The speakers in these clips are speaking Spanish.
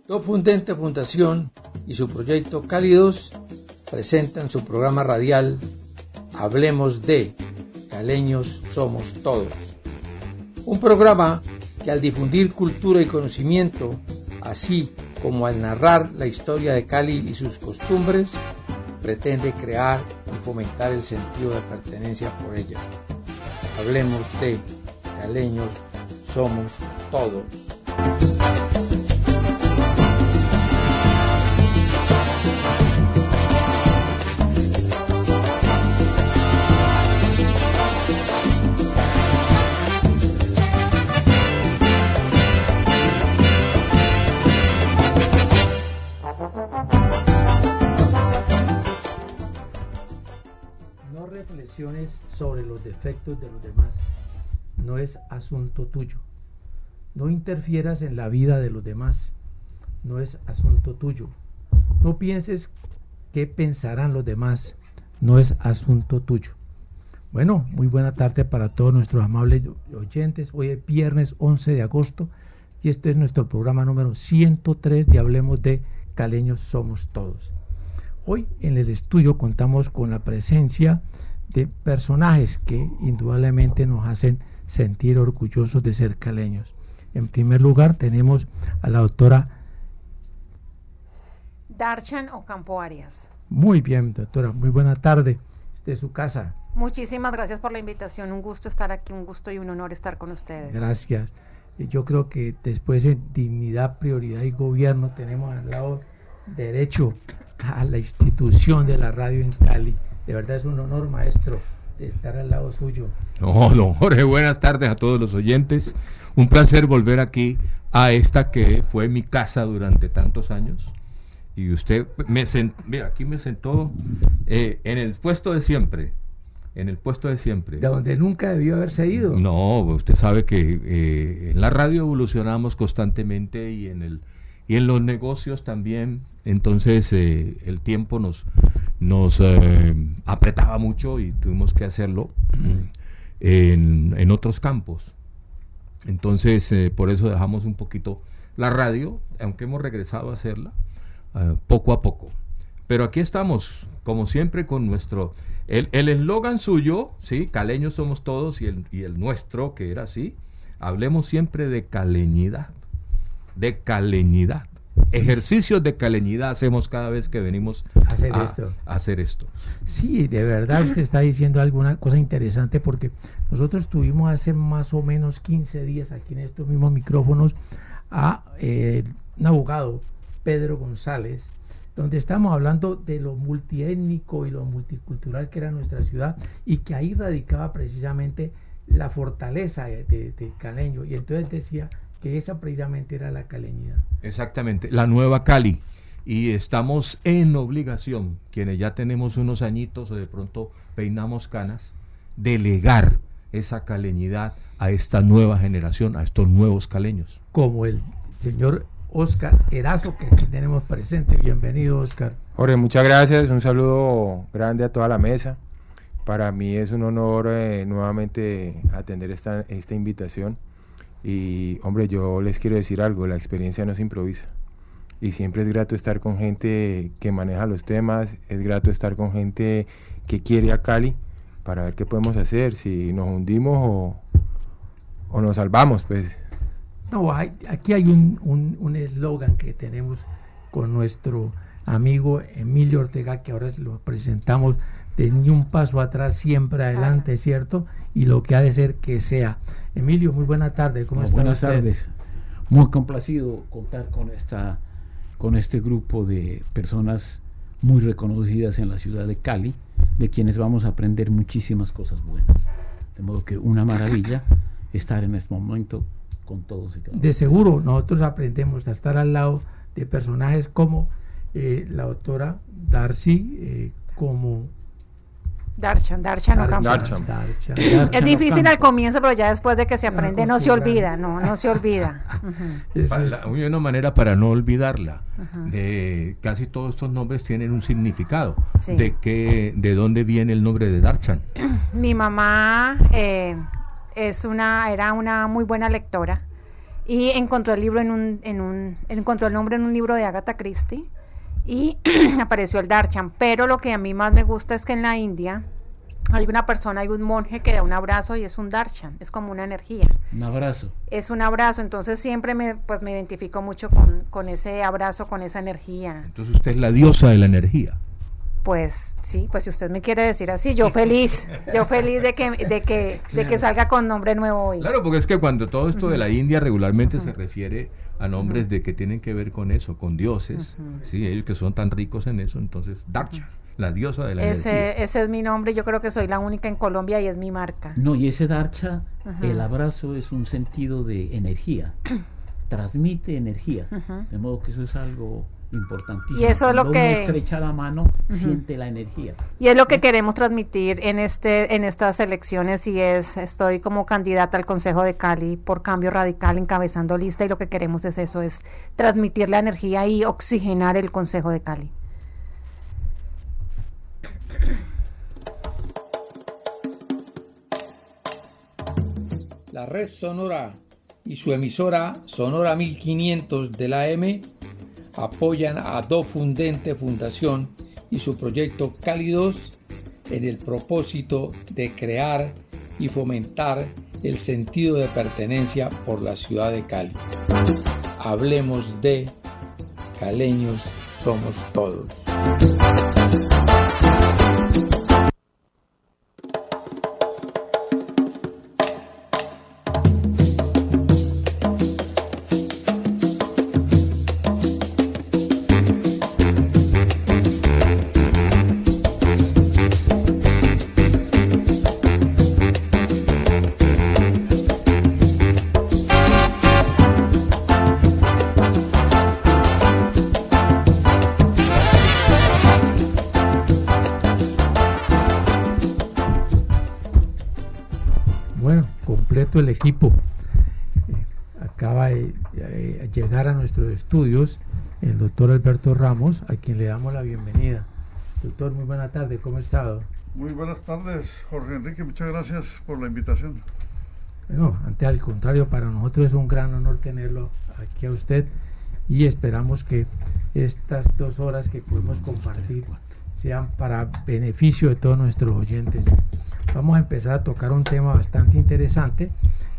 Top Fundente Fundación y su proyecto Cálidos presentan su programa radial Hablemos de Caleños Somos Todos. Un programa que al difundir cultura y conocimiento, así como al narrar la historia de Cali y sus costumbres, pretende crear y fomentar el sentido de pertenencia por ella. Hablemos de Caleños Somos Todos. Reflexiones sobre los defectos de los demás. No es asunto tuyo. No interfieras en la vida de los demás. No es asunto tuyo. No pienses qué pensarán los demás. No es asunto tuyo. Bueno, muy buena tarde para todos nuestros amables oyentes. Hoy es viernes 11 de agosto y este es nuestro programa número 103 de Hablemos de Caleños Somos Todos. Hoy en el estudio contamos con la presencia de personajes que indudablemente nos hacen sentir orgullosos de ser caleños. En primer lugar tenemos a la doctora Darchan Ocampo Arias. Muy bien, doctora, muy buena tarde. Esta es su casa. Muchísimas gracias por la invitación, un gusto estar aquí, un gusto y un honor estar con ustedes. Gracias. Yo creo que después de dignidad, prioridad y gobierno tenemos al lado derecho a la institución de la radio en Cali. De verdad es un honor, maestro, de estar al lado suyo. No, don Jorge, buenas tardes a todos los oyentes. Un placer volver aquí a esta que fue mi casa durante tantos años. Y usted, mira, aquí me sentó en el puesto de siempre. En el puesto de siempre. De donde nunca debió haberse ido. No, usted sabe que en la radio evolucionamos constantemente y en los negocios también. Entonces el tiempo nos apretaba mucho y tuvimos que hacerlo en otros campos. Entonces por eso dejamos un poquito la radio, aunque hemos regresado a hacerla poco a poco. Pero aquí estamos, como siempre, con nuestro... El eslogan suyo, ¿sí? Caleños somos todos, y el nuestro, que era así, hablemos siempre de caleñidad. De caleñidad. Ejercicios de caleñidad hacemos cada vez que venimos a hacer esto. Sí, de verdad usted está diciendo alguna cosa interesante, porque nosotros tuvimos hace más o menos 15 días aquí en estos mismos micrófonos a un abogado, Pedro González, donde estamos hablando de lo multiétnico y lo multicultural que era nuestra ciudad y que ahí radicaba precisamente la fortaleza de caleño, y entonces decía que esa precisamente era la caleñidad. Exactamente, la nueva Cali. Y estamos en obligación, quienes ya tenemos unos añitos o de pronto peinamos canas, delegar esa caleñidad a esta nueva generación, a estos nuevos caleños. Como el señor Oscar Erazo, que aquí tenemos presente. Bienvenido, Oscar. Jorge, muchas gracias, un saludo grande a toda la mesa. Para mí es un honor nuevamente atender esta invitación. Y hombre, yo les quiero decir algo, la experiencia no se improvisa y siempre es grato estar con gente que maneja los temas, es grato estar con gente que quiere a Cali para ver qué podemos hacer, si nos hundimos o nos salvamos, pues. No, aquí hay un eslogan que tenemos con nuestro amigo Emilio Ortega, que ahora lo presentamos, de ni un paso atrás, siempre adelante, ¿cierto? Y lo que ha de ser que sea. Emilio, muy buena tarde, ¿cómo está Buenas usted? tardes, muy complacido contar con este grupo de personas muy reconocidas en la ciudad de Cali, de quienes vamos a aprender muchísimas cosas buenas. De modo que una maravilla estar en este momento con todos y cada uno. De seguro, nosotros aprendemos a estar al lado de personajes como la doctora Darcy, como Darchan Ocampo. Es difícil al comienzo, pero ya después de que se aprende no se olvida, no se olvida. Hay una manera para no olvidarla. Casi todos estos nombres tienen un significado. Sí. ¿De dónde viene el nombre de Darchan? Mi mamá era una muy buena lectora y encontró el libro encontró el nombre en un libro de Agatha Christie y apareció el darshan. Pero lo que a mí más me gusta es que en la India hay un monje que da un abrazo y es un darshan, es como una energía. Un abrazo. Es un abrazo, entonces siempre me identifico mucho con ese abrazo, con esa energía. Entonces usted es la diosa de la energía. Pues sí, pues si usted me quiere decir así, yo feliz de que salga con nombre nuevo hoy. Claro, porque es que cuando todo esto de la India regularmente se refiere a nombres de que tienen que ver con eso, con dioses, sí, ellos que son tan ricos en eso, entonces darshan, la diosa de la energía. Ese es mi nombre, yo creo que soy la única en Colombia y es mi marca. No, y ese darshan, el abrazo es un sentido de energía, transmite energía, de modo que eso es algo importantísimo. Y eso es lo que uno estrecha la mano, siente la energía. Y es lo que queremos transmitir en estas elecciones, y estoy como candidata al Consejo de Cali por Cambio Radical, encabezando lista, y lo que queremos es eso, es transmitir la energía y oxigenar el Consejo de Cali. La Red Sonora y su emisora Sonora 1500 de la AM apoyan a Do Fundente Fundación y su proyecto Cali 2 en el propósito de crear y fomentar el sentido de pertenencia por la ciudad de Cali. Hablemos de caleños somos todos. El equipo acaba de llegar a nuestros estudios el doctor Alberto Ramos, a quien le damos la bienvenida. Doctor, muy buena tarde, ¿cómo ha estado? Muy buenas tardes, Jorge Enrique, muchas gracias por la invitación. Bueno, antes al contrario, para nosotros es un gran honor tenerlo aquí a usted, y esperamos que estas 2 horas que podemos compartir sean para beneficio de todos nuestros oyentes. Vamos a empezar a tocar un tema bastante interesante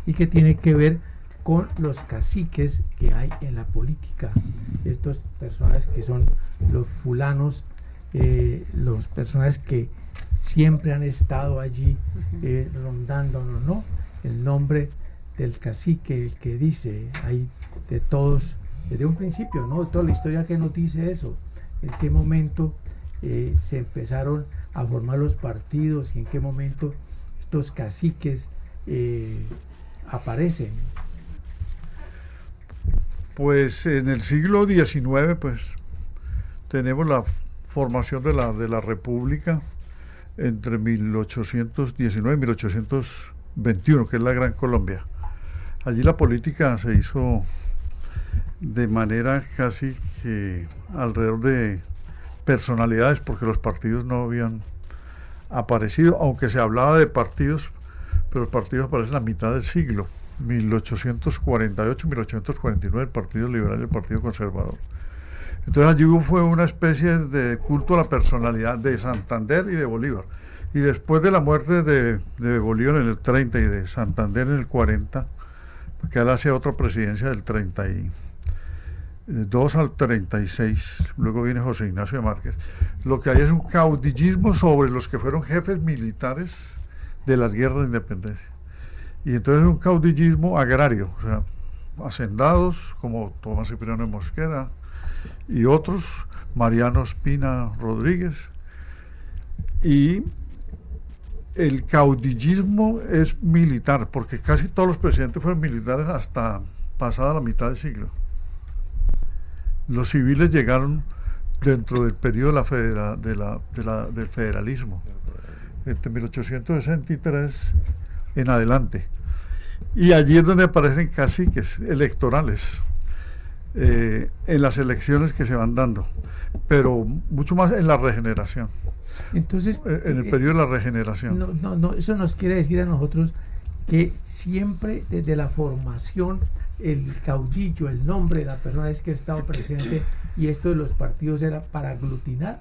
y que tiene que ver con los caciques que hay en la política. Estos personajes que son los fulanos, los personajes que siempre han estado allí rondándonos, ¿no? El nombre del cacique, el que dice, hay de todos, desde un principio, ¿no? Toda la historia que nos dice eso, en qué momento se empezaron a formar los partidos y en qué momento estos caciques aparecen. Pues en el siglo XIX pues tenemos la formación de la República entre 1819 y 1821, que es la Gran Colombia. Allí la política se hizo de manera casi que alrededor de personalidades, porque los partidos no habían aparecido, aunque se hablaba de partidos, pero los partidos aparecen a mitad del siglo, 1848, 1849, el Partido Liberal y el Partido Conservador. Entonces allí fue una especie de culto a la personalidad de Santander y de Bolívar. Y después de la muerte de Bolívar en el 30 y de Santander en el 40, que él hace otra presidencia del 32 al 36, luego viene José Ignacio de Márquez, lo que hay es un caudillismo sobre los que fueron jefes militares de las guerras de independencia. Y entonces un caudillismo agrario, o sea, hacendados como Tomás Cipriano de Mosquera y otros, Mariano Espina Rodríguez, y el caudillismo es militar, porque casi todos los presidentes fueron militares hasta pasada la mitad del siglo. Los civiles llegaron dentro del periodo del federalismo, entre 1863 en adelante. Y allí es donde aparecen caciques electorales, en las elecciones que se van dando, pero mucho más en la regeneración. Entonces, en el periodo de la regeneración. No, eso nos quiere decir a nosotros que siempre desde la formación el caudillo, el nombre de la persona es que ha estado presente, y esto de los partidos era para aglutinar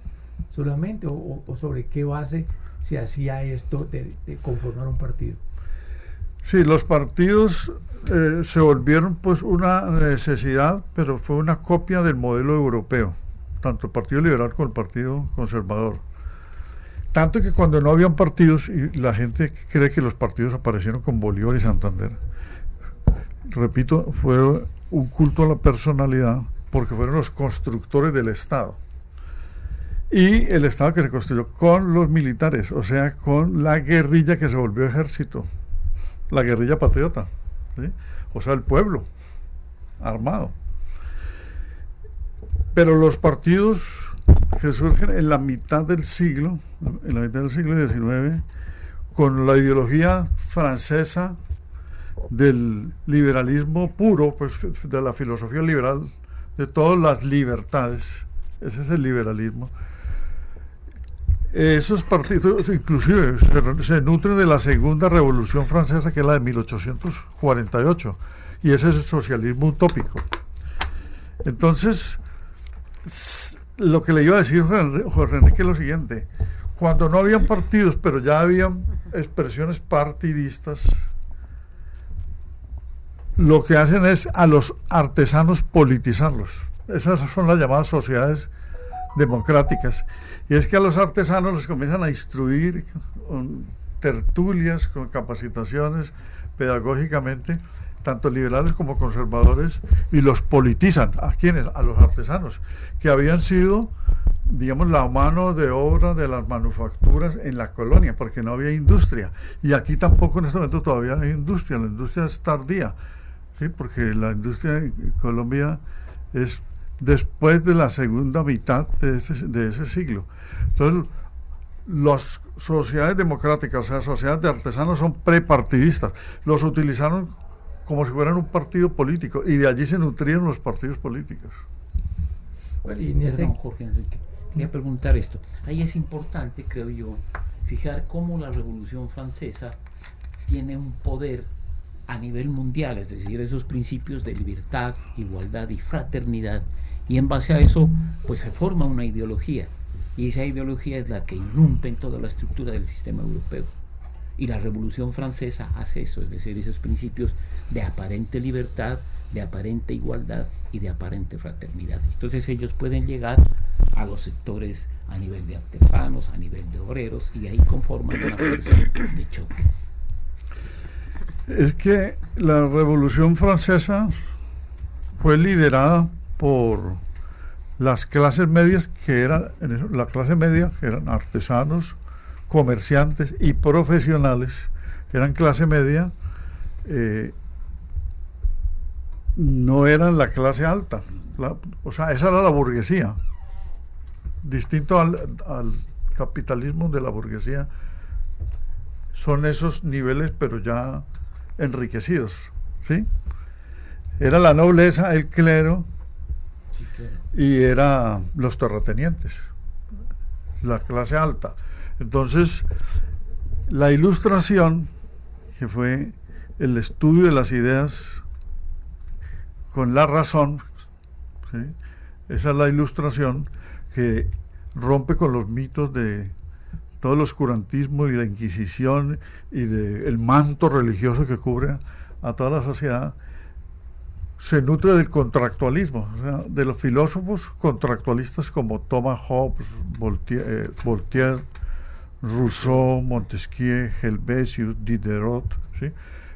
solamente, o sobre qué base se hacía esto de conformar un partido. Sí, los partidos se volvieron pues una necesidad, pero fue una copia del modelo europeo, tanto el Partido Liberal como el Partido Conservador. Tanto que cuando no habían partidos, y la gente cree que los partidos aparecieron con Bolívar y Santander, repito, fue un culto a la personalidad, porque fueron los constructores del Estado. Y el Estado que se construyó con los militares, o sea, con la guerrilla que se volvió ejército, la guerrilla patriota, ¿sí? O sea, el pueblo armado. Pero los partidos que surgen en la mitad del siglo, en la mitad del siglo XIX, con la ideología francesa del liberalismo puro, pues de la filosofía liberal, de todas las libertades, ese es el liberalismo. Esos partidos inclusive se nutren de la segunda revolución francesa, que es la de 1848, y ese es el socialismo utópico. Entonces, lo que le iba a decir Jorge Enrique es lo siguiente: cuando no habían partidos, pero ya habían expresiones partidistas, lo que hacen es a los artesanos politizarlos. Esas son las llamadas sociedades democráticas. Y es que a los artesanos los comienzan a instruir con tertulias, con capacitaciones pedagógicamente, tanto liberales como conservadores, y los politizan. ¿A quiénes? A los artesanos, que habían sido, digamos, la mano de obra de las manufacturas en la colonia, porque no había industria. Y aquí tampoco en este momento todavía hay industria, la industria es tardía, ¿sí? Porque la industria en Colombia es después de la segunda mitad de ese siglo. Entonces, las sociedades democráticas, o sea, sociedades de artesanos, son prepartidistas. Los utilizaron como si fueran un partido político, y de allí se nutrieron los partidos políticos. Bueno, y Perdón, Jorge Enrique, quería preguntar esto. Ahí es importante, creo yo, fijar cómo la Revolución Francesa tiene un poder a nivel mundial, es decir, esos principios de libertad, igualdad y fraternidad, y en base a eso pues se forma una ideología, y esa ideología es la que irrumpe en toda la estructura del sistema europeo, y la Revolución Francesa hace eso, es decir, esos principios de aparente libertad, de aparente igualdad y de aparente fraternidad. Entonces ellos pueden llegar a los sectores a nivel de artesanos, a nivel de obreros, y ahí conforman una fuerza de choque. Es que la Revolución Francesa fue liderada por las clases medias, que eran la clase media, que eran artesanos, comerciantes y profesionales, que eran clase media, no eran la clase alta, o sea, esa era la burguesía, distinto al capitalismo de la burguesía. Son esos niveles, pero ya enriquecidos, ¿sí? Era la nobleza, el clero, sí, claro, y era los terratenientes, la clase alta. Entonces, la Ilustración, que fue el estudio de las ideas con la razón, ¿sí? Esa es la Ilustración, que rompe con los mitos de todo el oscurantismo y la Inquisición y del manto religioso que cubre a toda la sociedad. Se nutre del contractualismo, o sea, de los filósofos contractualistas como Thomas Hobbes, Voltaire, Rousseau, Montesquieu, Helvetius, Diderot, ¿sí?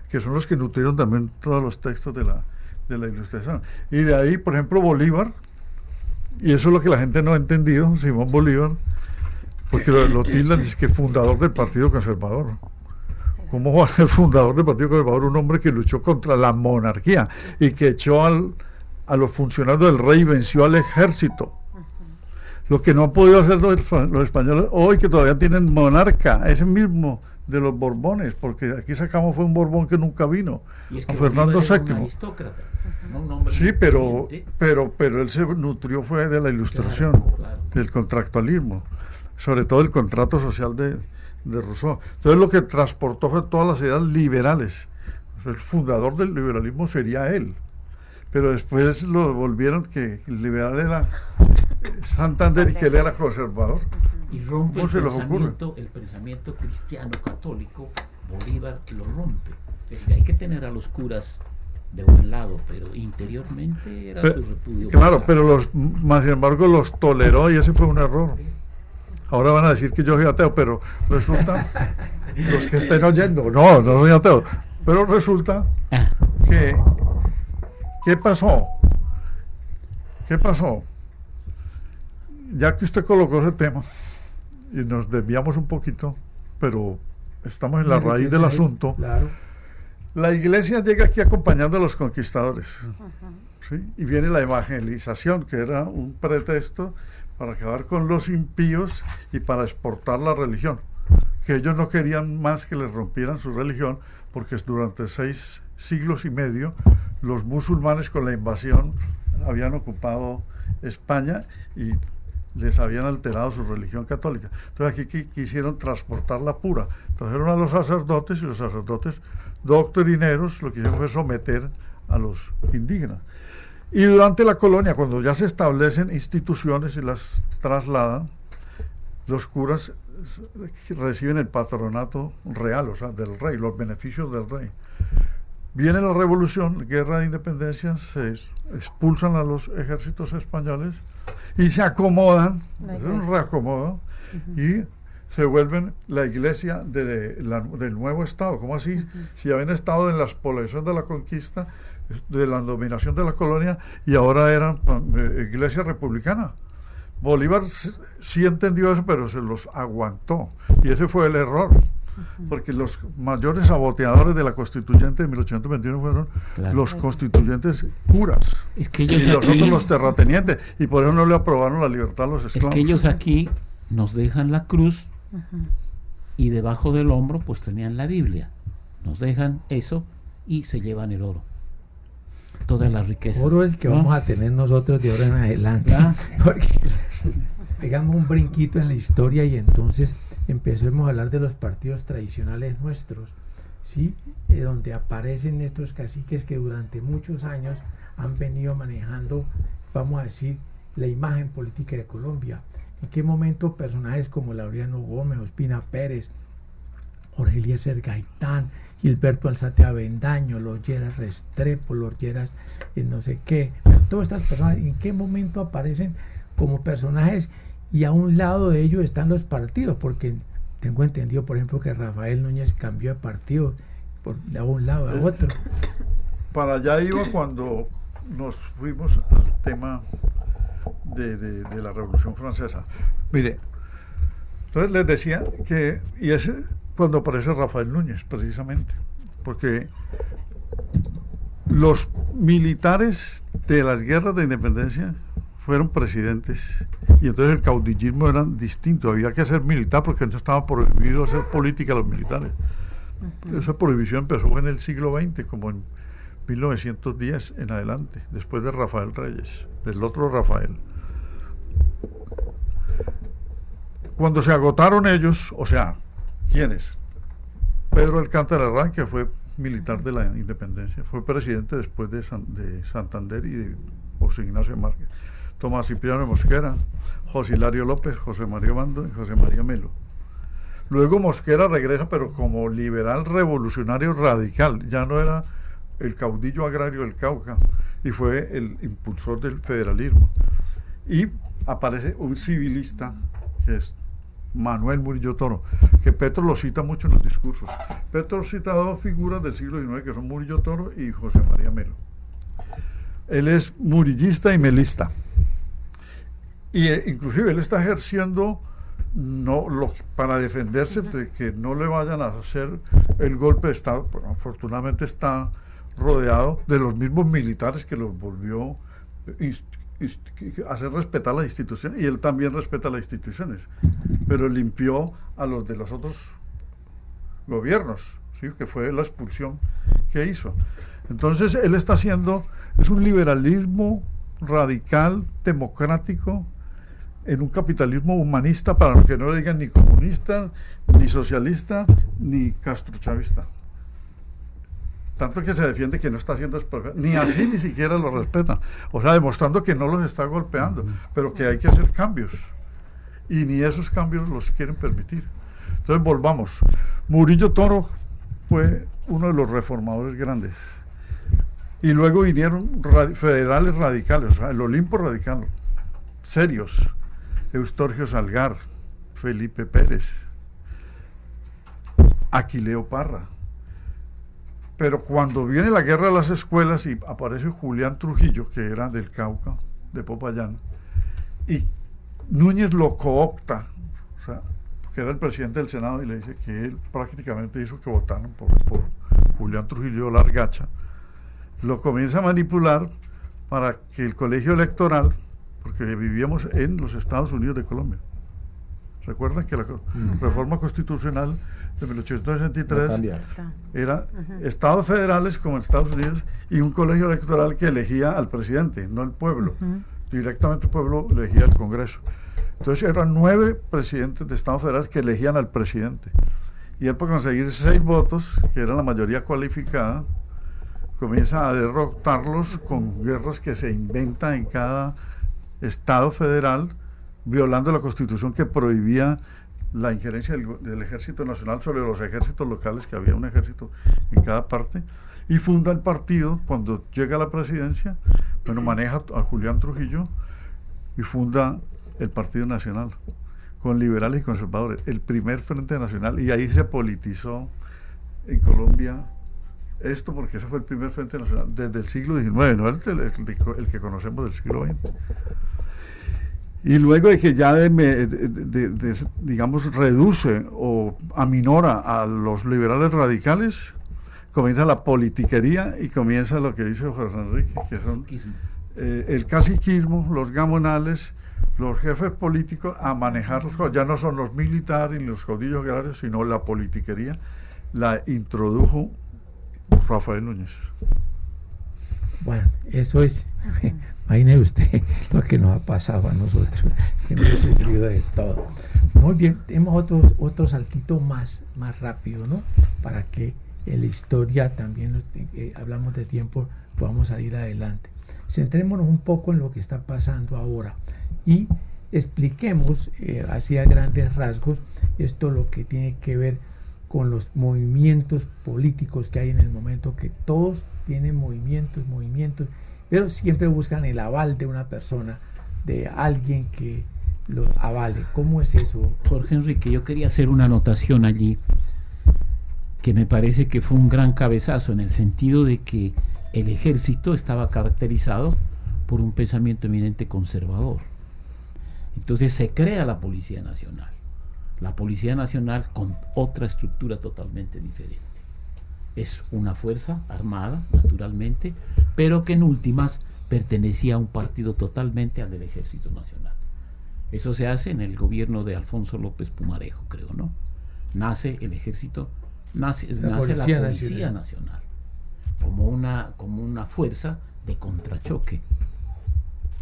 Que son los que nutrieron también todos los textos de la Ilustración. Y de ahí, por ejemplo, Bolívar, y eso es lo que la gente no ha entendido, Simón Bolívar, porque lo tildan, es que fundador del Partido Conservador. ¿Cómo va a ser fundador del Partido Conservador un hombre que luchó contra la monarquía y que echó a los funcionarios del rey y venció al ejército? Lo que no han podido hacer los españoles hoy, que todavía tienen monarca, ese mismo de los Borbones, porque aquí sacamos fue un Borbón que nunca vino, y es que a Fernando VII. Un aristócrata, no un hombre sí, pero él se nutrió fue de la Ilustración, claro, del contractualismo, sobre todo el contrato social de Rousseau. Entonces lo que transportó fue todas las ideas liberales. O sea, el fundador del liberalismo sería él, pero después lo volvieron que el liberal era Santander y que él era conservador. Y rompe ¿Cómo se les ocurre? el pensamiento cristiano católico. Bolívar lo rompe. Es decir, hay que tener a los curas de un lado, pero interiormente era su repudio. Claro, pero más sin embargo los toleró y ese fue un error. Ahora van a decir que yo soy ateo, pero resulta, los que estén oyendo, no soy ateo, pero resulta que, ¿qué pasó? Ya que usted colocó ese tema y nos desviamos un poquito, pero estamos en la raíz del asunto. Claro. La iglesia llega aquí acompañando a los conquistadores, ¿sí? Y viene la evangelización, que era un pretexto para acabar con los impíos y para exportar la religión, que ellos no querían más que les rompieran su religión, porque durante 6 siglos y medio los musulmanes con la invasión habían ocupado España y les habían alterado su religión católica. Entonces aquí quisieron transportarla pura. Trajeron a los sacerdotes y los sacerdotes doctrineros lo que hicieron fue someter a los indígenas. Y durante la colonia, cuando ya se establecen instituciones y las trasladan, los curas reciben el patronato real, o sea, del rey, los beneficios del rey. Viene la revolución, guerra de independencia, se expulsan a los ejércitos españoles y se acomodan, es un reacomodo, y se vuelven la iglesia del nuevo Estado. ¿Cómo así? Si habían estado en la expoliación de la conquista, de la dominación de la colonia, y ahora eran iglesia republicana. Bolívar sí entendió eso, pero se los aguantó, y ese fue el error. Porque los mayores saboteadores de la constituyente de 1821 fueron los constituyentes curas, es que ellos y los aquí, otros los terratenientes, y por eso no le aprobaron la libertad a los es esclavos. que ellos aquí nos dejan la cruz y debajo del hombro pues tenían la Biblia, nos dejan eso y se llevan el oro, toda la riqueza. Oro es el que vamos a tener nosotros de ahora en adelante. Porque pegamos un brinquito en la historia y entonces empecemos a hablar de los partidos tradicionales nuestros, ¿sí? Donde aparecen estos caciques que durante muchos años han venido manejando, vamos a decir, la imagen política de Colombia. ¿En qué momento personajes como Laureano Gómez, Ospina Pérez, Jorge Eliezer Gaitán, Gilberto Alzate Avendaño, los Lleras Restrepo, los Lleras no sé qué, todas estas personas, ¿en qué momento aparecen como personajes? Y a un lado de ellos están los partidos, porque tengo entendido, por ejemplo, que Rafael Núñez cambió de partido de un lado a otro. Para allá iba cuando nos fuimos al tema de la Revolución Francesa. Mire, entonces les decía que, y es cuando aparece Rafael Núñez, precisamente, porque los militares de las guerras de independencia fueron presidentes, y entonces el caudillismo era distinto, había que ser militar porque no estaba prohibido hacer política a los militares. Esa prohibición empezó en el siglo XX, como en 1910 en adelante, después de Rafael Reyes, del otro Rafael. Cuando se agotaron ellos, o sea, ¿quiénes? Pedro Alcántara Herrán, que fue militar de la independencia, fue presidente después de Santander y de José Ignacio Márquez. Tomás Cipriano Mosquera, José Hilario López, José María Bando y José María Melo. Luego Mosquera regresa, pero como liberal revolucionario radical, ya no era el caudillo agrario del Cauca, y fue el impulsor del federalismo. Y aparece un civilista, que es Manuel Murillo Toro, que Petro lo cita mucho en los discursos. Petro cita dos figuras del siglo XIX, que son Murillo Toro y José María Melo. Él es murillista y melista. Y inclusive él está ejerciendo para defenderse de que no le vayan a hacer el golpe de Estado. Pero afortunadamente está rodeado de los mismos militares que los volvió a hacer respetar las instituciones, y él también respeta las instituciones, pero limpió a los de los otros gobiernos, ¿sí? Que fue la expulsión que hizo. Entonces él está haciendo, es un liberalismo radical, democrático, en un capitalismo humanista, para que no le digan ni comunista, ni socialista, ni castrochavista. tanto que se defiende que no está haciendo expropiación, ni así ni siquiera lo respetan, o sea, demostrando que no los está golpeando, pero que hay que hacer cambios, y ni esos cambios los quieren permitir. Entonces volvamos, Murillo Toro fue uno de los reformadores grandes, y luego vinieron federales radicales, o sea, el Olimpo radical, serios, Eustorgio Salgar, Felipe Pérez, Aquileo Parra. Pero cuando viene la guerra de las escuelas y aparece Julián Trujillo, que era del Cauca, de Popayán, y Núñez lo coopta, o sea, que era el presidente del Senado, y le dice que él prácticamente hizo que votaran por Julián Trujillo Largacha, lo comienza a manipular para que el colegio electoral, porque vivíamos en los Estados Unidos de Colombia, ¿recuerdan que la reforma constitucional de 1863 era estados federales como Estados Unidos y un colegio electoral que elegía al presidente, no el pueblo? Directamente el pueblo elegía al Congreso. Entonces eran 9 presidentes de estados federales que elegían al presidente. Y él, por conseguir 6 votos, que era la mayoría cualificada, comienza a derrotarlos con guerras que se inventa en cada estado federal, violando la Constitución que prohibía la injerencia del Ejército Nacional sobre los ejércitos locales, que había un ejército en cada parte, y funda el partido. Cuando llega a la presidencia, bueno, maneja a Julián Trujillo y funda el Partido Nacional, con liberales y conservadores, el primer Frente Nacional, y ahí se politizó en Colombia esto, porque ese fue el primer Frente Nacional desde el siglo XIX, no el que conocemos del siglo XX. Y luego de que ya digamos reduce o aminora a los liberales radicales, comienza la politiquería y comienza lo que dice José Enrique, que son el caciquismo, los gamonales, los jefes políticos a manejar los cosas. Ya no son los militares ni los caudillos agrarios, sino la politiquería la introdujo Rafael Núñez. Bueno, eso es, imagine usted lo que nos ha pasado a nosotros, que hemos sufrido de todo. Muy bien, tenemos otro saltito más rápido, ¿no? Para que en la historia también, hablamos de tiempo, podamos salir adelante. Centrémonos un poco en lo que está pasando ahora y expliquemos, así a grandes rasgos, esto lo que tiene que ver con los movimientos políticos que hay en el momento, que todos tienen movimientos, pero siempre buscan el aval de una persona, de alguien que lo avale. ¿Cómo es eso? Jorge Enrique, yo quería hacer una anotación allí, que me parece que fue un gran cabezazo, en el sentido de que el ejército estaba caracterizado por un pensamiento eminente conservador. Entonces se crea la Policía Nacional. La Policía Nacional con otra estructura totalmente diferente. Es una fuerza armada, naturalmente, pero que en últimas pertenecía a un partido totalmente al del Ejército Nacional. Eso se hace en el gobierno de Alfonso López Pumarejo, creo, ¿no? Nace el ejército, nace la Policía Nacional como una fuerza de contrachoque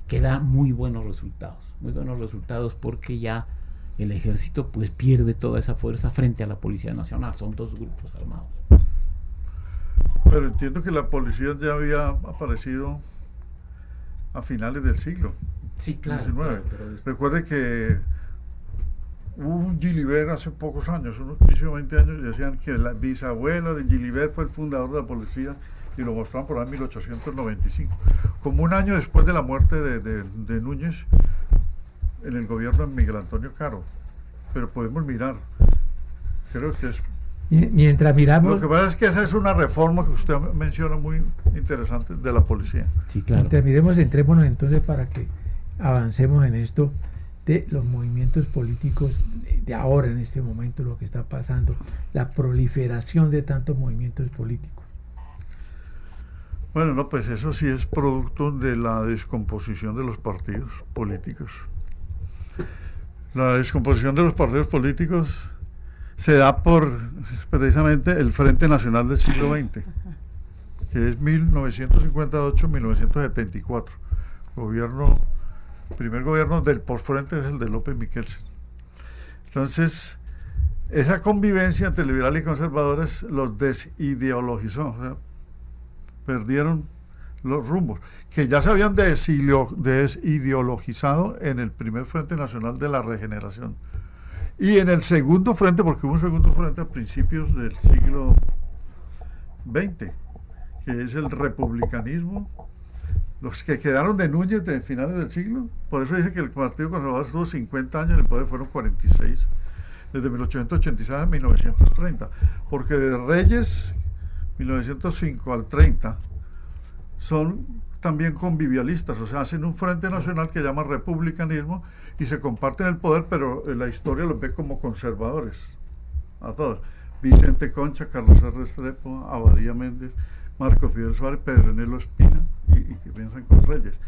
que da muy buenos resultados porque ya el ejército pues pierde toda esa fuerza frente a la Policía Nacional. Son 2 grupos armados. Pero entiendo que la policía ya había aparecido a finales del siglo XIX. Recuerde que hubo un Gilibert hace pocos años, unos 15 o 20 años, y decían que el bisabuelo de Gilibert fue el fundador de la policía, y lo mostraban por ahí en 1895. Como un año después de la muerte de Núñez, en el gobierno de Miguel Antonio Caro. Pero podemos mirar, creo que es... Mientras miramos... Lo que pasa es que esa es una reforma que usted menciona muy interesante de la policía. Sí, claro. Mientras miremos, entrémonos entonces para que avancemos en esto de los movimientos políticos de ahora, en este momento, lo que está pasando, la proliferación de tantos movimientos políticos. Bueno, no, pues eso sí es producto de la descomposición de los partidos políticos. La descomposición de los partidos políticos se da por precisamente el Frente Nacional del siglo XX, que es 1958-1974. Primer gobierno del posfrente es el de López Michelsen. Entonces, esa convivencia entre liberales y conservadores los desideologizó. O sea, perdieron los rumbos, que ya se habían desideologizado en el primer Frente Nacional de la Regeneración. Y en el segundo frente, porque hubo un segundo frente a principios del siglo XX, que es el republicanismo, los que quedaron de Núñez de finales del siglo. Por eso dice que el Partido Conservador estuvo 50 años en el poder, fueron 46, desde 1886 a 1930, porque de Reyes, 1905 al 30, son también convivialistas, o sea, hacen un frente nacional que llama republicanismo y se comparten el poder, pero la historia los ve como conservadores, a todos. Vicente Concha, Carlos R. Restrepo, Abadía Méndez, Marco Fidel Suárez, Pedro Espina, y que piensan con Reyes.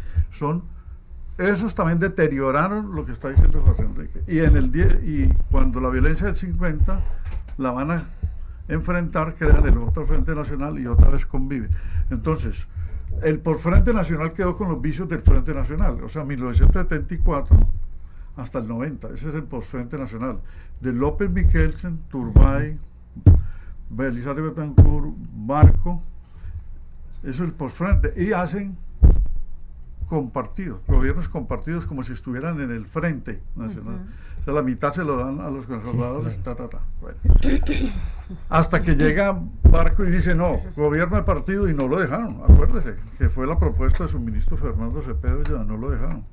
Esos también deterioraron lo que está diciendo José Enrique. Y cuando la violencia del 50 la van a enfrentar, crean el otro Frente Nacional y otra vez convive. Entonces, el por Frente Nacional quedó con los vicios del Frente Nacional, o sea, 1974 hasta el 90, ese es el por Frente Nacional, de López Michelsen, Turbay, Belisario Betancur, Barco, eso es el por Frente, y hacen compartidos, gobiernos compartidos como si estuvieran en el Frente Nacional. O sea, la mitad se lo dan a los conservadores, sí, claro. Bueno. Hasta que llega Barco y dice, no, gobierno de partido, y no lo dejaron. Acuérdese que fue la propuesta de su ministro Fernando Cepeda, ya no lo dejaron.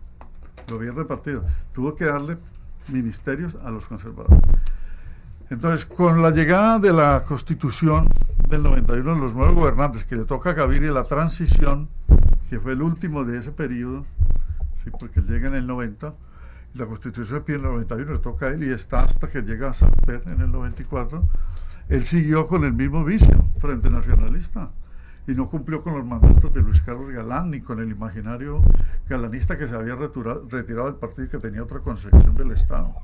Gobierno de partido. Tuvo que darle ministerios a los conservadores. Entonces, con la llegada de la Constitución del 91, los nuevos gobernantes, que le toca a Gaviria la transición, que fue el último de ese periodo, sí, porque llega en el 90, y la Constitución en el 91 le toca a él, y está hasta que llega a Samper en el 94, él siguió con el mismo vicio, Frente Nacionalista, y no cumplió con los mandatos de Luis Carlos Galán, ni con el imaginario galanista que se había retirado del partido y que tenía otra concepción del Estado.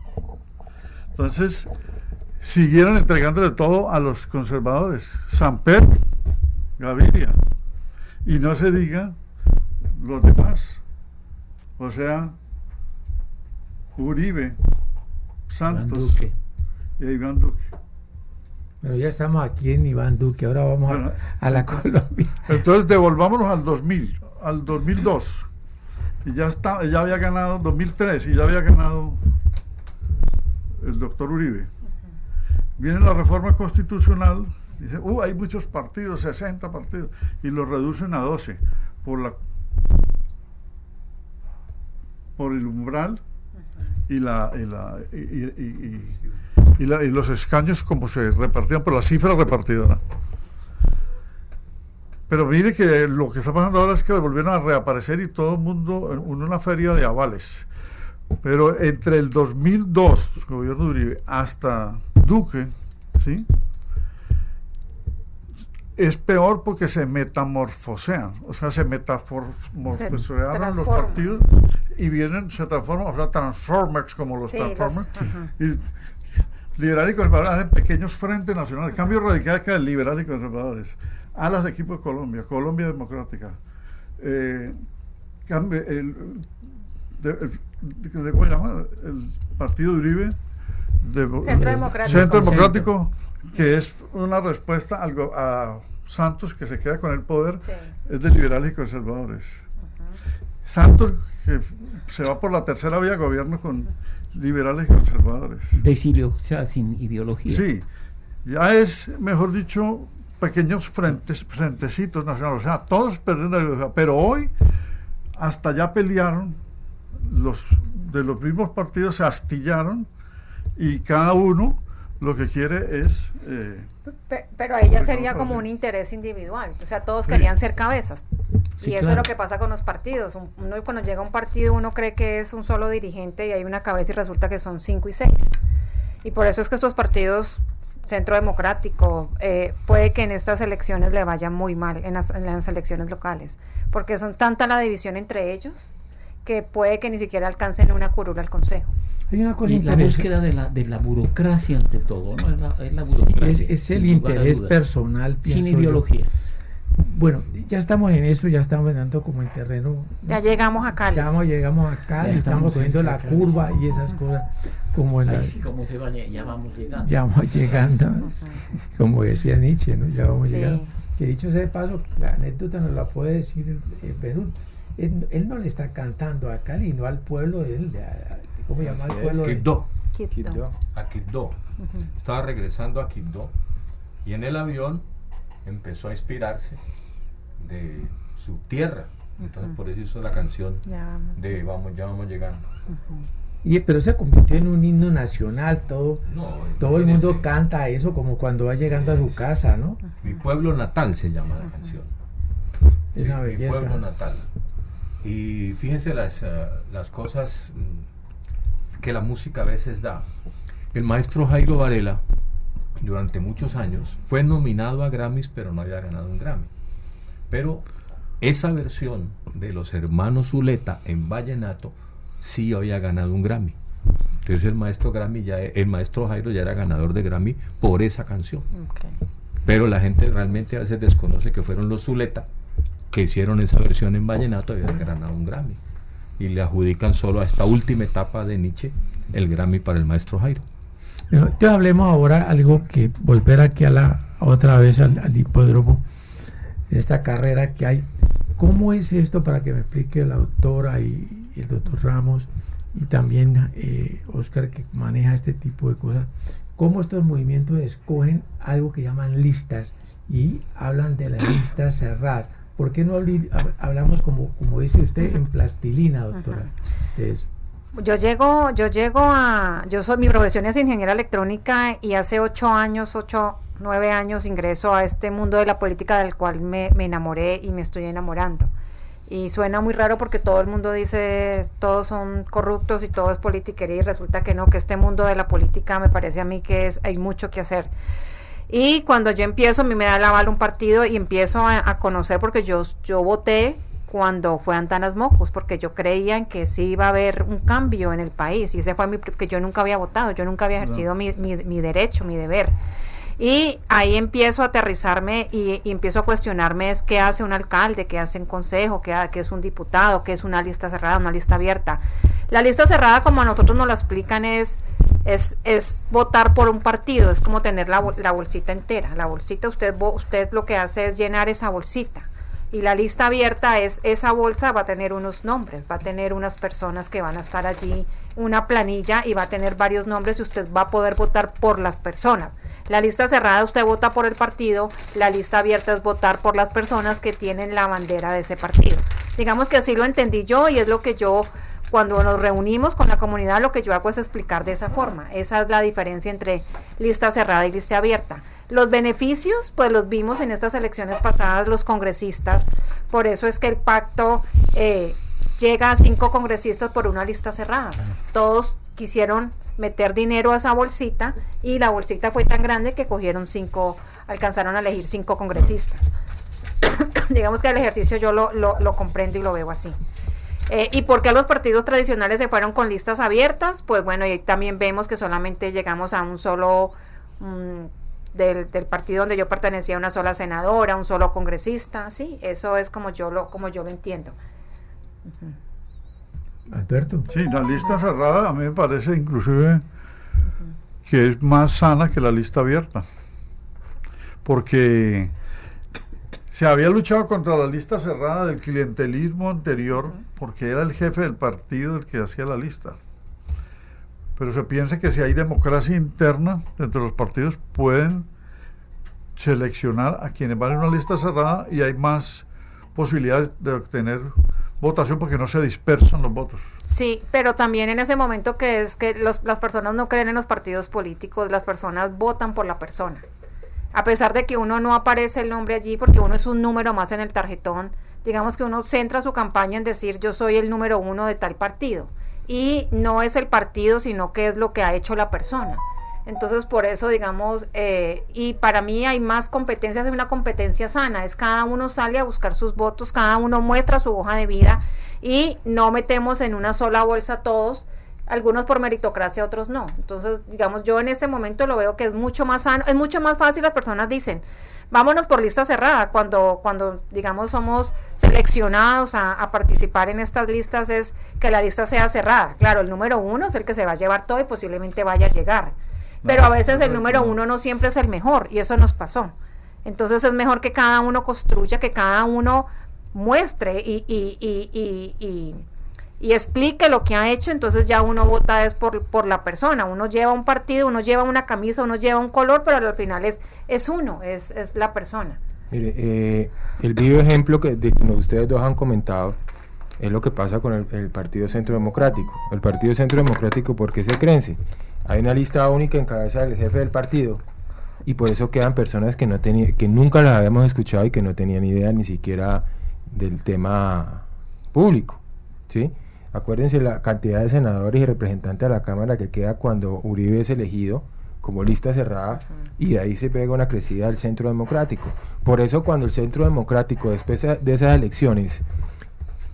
Entonces, siguieron entregándole todo a los conservadores, Samper, Gaviria, y no se diga los demás, o sea, Uribe, Santos y Iván Duque. Pero ya estamos aquí en Iván Duque, ahora vamos a la Colombia. Entonces devolvámonos al 2000, al 2002, y ya había ganado 2003, y ya había ganado el doctor Uribe. Viene la reforma constitucional, dice, hay muchos partidos, 60 partidos, y los reducen a 12 por el umbral y los escaños como se repartían por la cifra repartidora. Pero mire que lo que está pasando ahora es que volvieron a reaparecer y todo el mundo en una feria de avales. Pero entre el 2002, gobierno de Uribe, hasta Duque, ¿sí?, es peor porque se metamorfosean, o sea, se metamorfosearon los partidos y se transforman, o sea, Transformers como los Transformers, y liberales y conservadores hacen pequeños frentes nacionales, cambio radical que el liberales y conservadores, a los equipos de Colombia Democrática, ¿cómo se llama? El partido de Uribe, Centro Democrático, que es una respuesta a Santos, que se queda con el poder, sí, es de liberales y conservadores. Santos, que se va por la tercera vía, gobierno con liberales y conservadores. O sea, sin ideología. Sí, ya es, mejor dicho, pequeños frentecitos nacionales, o sea, todos perdiendo la ideología, pero hoy hasta ya pelearon, de los mismos partidos se astillaron, y cada uno lo que quiere es... pero ahí ya sería como un interés individual, o sea, todos querían ser cabezas, y eso es lo que pasa con los partidos. Uno, cuando llega a un partido, uno cree que es un solo dirigente y hay una cabeza y resulta que son 5 y 6, y por eso es que estos partidos, Centro Democrático, puede que en estas elecciones le vaya muy mal, en las elecciones locales, porque son tanta la división entre ellos que puede que ni siquiera alcancen una curul al Consejo. Hay una cosa, y la búsqueda de la burocracia ante todo, ¿no? Es la burocracia. Sí, es el interés personal, sin ideología. Bueno, ya estamos en eso, ya estamos dando como el terreno. Ya llegamos a Cali. Llegamos a Cali, estamos cogiendo la curva y esas cosas. Como en como se va, ya vamos llegando. Ya vamos llegando, como decía Nietzsche, ¿no? Ya vamos llegando. que dicho sea de paso, la anécdota nos la puede decir Perú. Él no le está cantando a Cali, no al pueblo de él, ¿cómo se llama el pueblo? Quibdó. Quibdó. A Quibdó. Estaba regresando a Quibdó y en el avión empezó a inspirarse de su tierra. Entonces por eso hizo la canción de ya vamos llegando. Pero se convirtió en un himno nacional, todo el mundo canta eso como cuando va llegando a su casa, ¿no? Mi pueblo natal se llama la canción. Es una belleza. Mi pueblo natal. Y fíjense las cosas que la música a veces da. El maestro Jairo Varela, durante muchos años, fue nominado a Grammys, pero no había ganado un Grammy. Pero esa versión de los hermanos Zuleta en vallenato sí había ganado un Grammy. Entonces el maestro Jairo ya era ganador de Grammy por esa canción. Okay. Pero la gente realmente a veces desconoce que fueron los Zuleta que hicieron esa versión en vallenato y habían ganado un Grammy. Y le adjudican solo a esta última etapa de Nietzsche el Grammy para el maestro Jairo. Bueno, entonces hablemos ahora algo que volver aquí otra vez al hipódromo, esta carrera que hay. ¿Cómo es esto para que me explique la doctora y el doctor Ramos y también Oscar, que maneja este tipo de cosas? ¿Cómo estos movimientos escogen algo que llaman listas y hablan de las listas cerradas? ¿Por qué no hablamos como dice usted en plastilina, doctora? De eso. Mi profesión es ingeniera electrónica y hace 9 años ingreso a este mundo de la política del cual me enamoré y me estoy enamorando. Y suena muy raro porque todo el mundo dice todos son corruptos y todo es politiquería, y resulta que no, que este mundo de la política me parece a mí que hay mucho que hacer. Y cuando yo empiezo, a mí me da el aval un partido y empiezo a conocer, porque yo voté cuando fue Antanas Mocos, porque yo creía en que sí iba a haber un cambio en el país, y ese fue porque yo nunca había votado, yo nunca había ejercido mi derecho, mi deber. Y ahí empiezo a aterrizarme y empiezo a cuestionarme es qué hace un alcalde, qué hace un consejo, qué es un diputado, qué es una lista cerrada, una lista abierta. La lista cerrada, como a nosotros nos la explican, es votar por un partido, es como tener la bolsita entera. La bolsita, usted lo que hace es llenar esa bolsita. Y la lista abierta esa bolsa va a tener unos nombres, va a tener unas personas que van a estar allí, una planilla, y va a tener varios nombres y usted va a poder votar por las personas. La lista cerrada usted vota por el partido, la lista abierta es votar por las personas que tienen la bandera de ese partido. Digamos que así lo entendí yo, y es lo que yo, cuando nos reunimos con la comunidad, lo que yo hago es explicar de esa forma. Esa es la diferencia entre lista cerrada y lista abierta. Los beneficios, pues los vimos en estas elecciones pasadas, los congresistas. Por eso es que el pacto llega a 5 congresistas por una lista cerrada. Todos quisieron meter dinero a esa bolsita, y la bolsita fue tan grande que alcanzaron a elegir 5 congresistas. Digamos que el ejercicio yo lo comprendo y lo veo así. ¿Y por qué los partidos tradicionales se fueron con listas abiertas? Pues bueno, y también vemos que solamente llegamos a un solo... del partido donde yo pertenecía, una sola senadora, un solo congresista. Sí, eso es como yo lo entiendo. Alberto. Sí, la lista cerrada a mí me parece inclusive que es más sana que la lista abierta, porque se había luchado contra la lista cerrada del clientelismo anterior, porque era el jefe del partido el que hacía la lista. Pero se piensa que si hay democracia interna dentro de los partidos, pueden seleccionar a quienes van en una lista cerrada y hay más posibilidades de obtener votación porque no se dispersan los votos. Sí, pero también en ese momento que es que las personas no creen en los partidos políticos, las personas votan por la persona. A pesar de que uno no aparece el nombre allí porque uno es un número más en el tarjetón, digamos que uno centra su campaña en decir yo soy el número 1 de tal partido. Y no es el partido, sino que es lo que ha hecho la persona. Entonces, por eso, digamos, y para mí hay más competencias, hay una competencia sana, es cada uno sale a buscar sus votos, cada uno muestra su hoja de vida y no metemos en una sola bolsa todos, algunos por meritocracia, otros no. Entonces, digamos, yo en este momento lo veo que es mucho más sano, es mucho más fácil, las personas dicen, vámonos por lista cerrada, cuando digamos somos seleccionados a participar en estas listas, es que la lista sea cerrada. Claro, el número 1 es el que se va a llevar todo y posiblemente vaya a llegar, pero a veces el número 1 no siempre es el mejor, y eso nos pasó. Entonces es mejor que cada uno construya, que cada uno muestre y explique lo que ha hecho. Entonces ya uno vota es por la persona, uno lleva un partido, uno lleva una camisa, uno lleva un color, pero al final es uno, es la persona. Mire, el vivo ejemplo que ustedes dos han comentado es lo que pasa con el Partido Centro Democrático. El Partido Centro Democrático, ¿por qué se crece? Hay una lista única en cabeza del jefe del partido, y por eso quedan personas que nunca las habíamos escuchado y que no tenían idea ni siquiera del tema público, ¿sí? Acuérdense la cantidad de senadores y representantes de la Cámara que queda cuando Uribe es elegido como lista cerrada, y de ahí se pega una crecida del Centro Democrático. Por eso cuando el Centro Democrático, después de esas elecciones,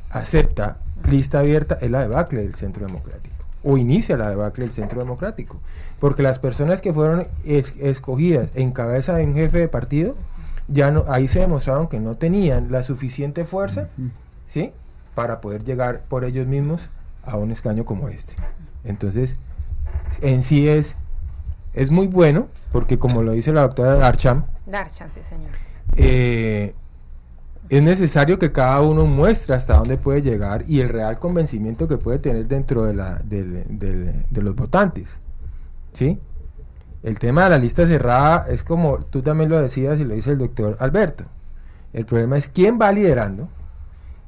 acepta lista abierta, es la debacle del Centro Democrático, o inicia la debacle del Centro Democrático, porque las personas que fueron escogidas en cabeza de un jefe de partido, ahí se demostraron que no tenían la suficiente fuerza, ¿sí?, para poder llegar por ellos mismos a un escaño como este. Entonces, en sí es muy bueno, porque como lo dice la doctora Darchan, Sí, señor. Es necesario que cada uno muestre hasta dónde puede llegar y el real convencimiento que puede tener dentro de los votantes, ¿sí? El tema de la lista cerrada es como tú también lo decías y lo dice el doctor Alberto. El problema es quién va liderando,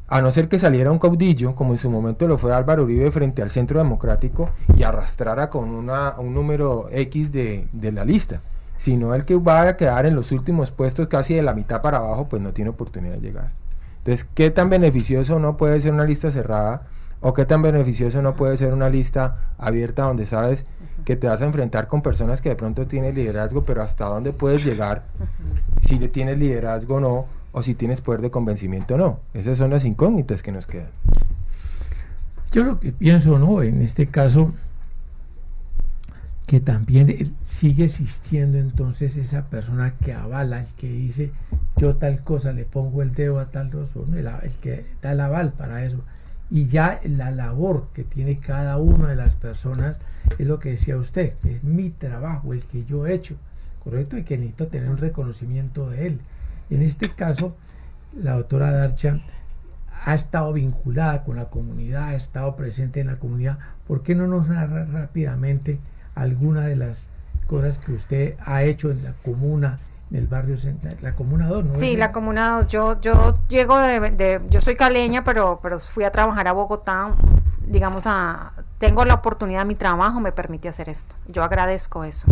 a no ser que saliera un caudillo, como en su momento lo fue Álvaro Uribe frente al Centro Democrático, y arrastrara con un número X de la lista, sino el que va a quedar en los últimos puestos casi de la mitad para abajo, pues no tiene oportunidad de llegar. Entonces, ¿qué tan beneficioso no puede ser una lista cerrada? ¿O qué tan beneficioso no puede ser una lista abierta donde sabes que te vas a enfrentar con personas que de pronto tienen liderazgo, pero hasta dónde puedes llegar, si tienes liderazgo o no, o si tienes poder de convencimiento o no? Esas son las incógnitas que nos quedan. Yo lo que pienso, ¿no?, en este caso, que también sigue existiendo entonces esa persona que avala, el que dice yo tal cosa, le pongo el dedo a tal cosa, el que da el aval para eso, y ya la labor que tiene cada una de las personas es lo que decía usted, es mi trabajo, el que yo he hecho, correcto, y que necesito tener un reconocimiento de él. En este caso, la doctora Darchan ha estado vinculada con la comunidad, ha estado presente en la comunidad. ¿Por qué no nos narra rápidamente alguna de las cosas que usted ha hecho en la comuna, en el barrio central, la comuna 2, ¿no? Sí, la comuna 2. Yo llego yo soy caleña, pero fui a trabajar a Bogotá, digamos, tengo la oportunidad, mi trabajo me permite hacer esto. Yo agradezco eso.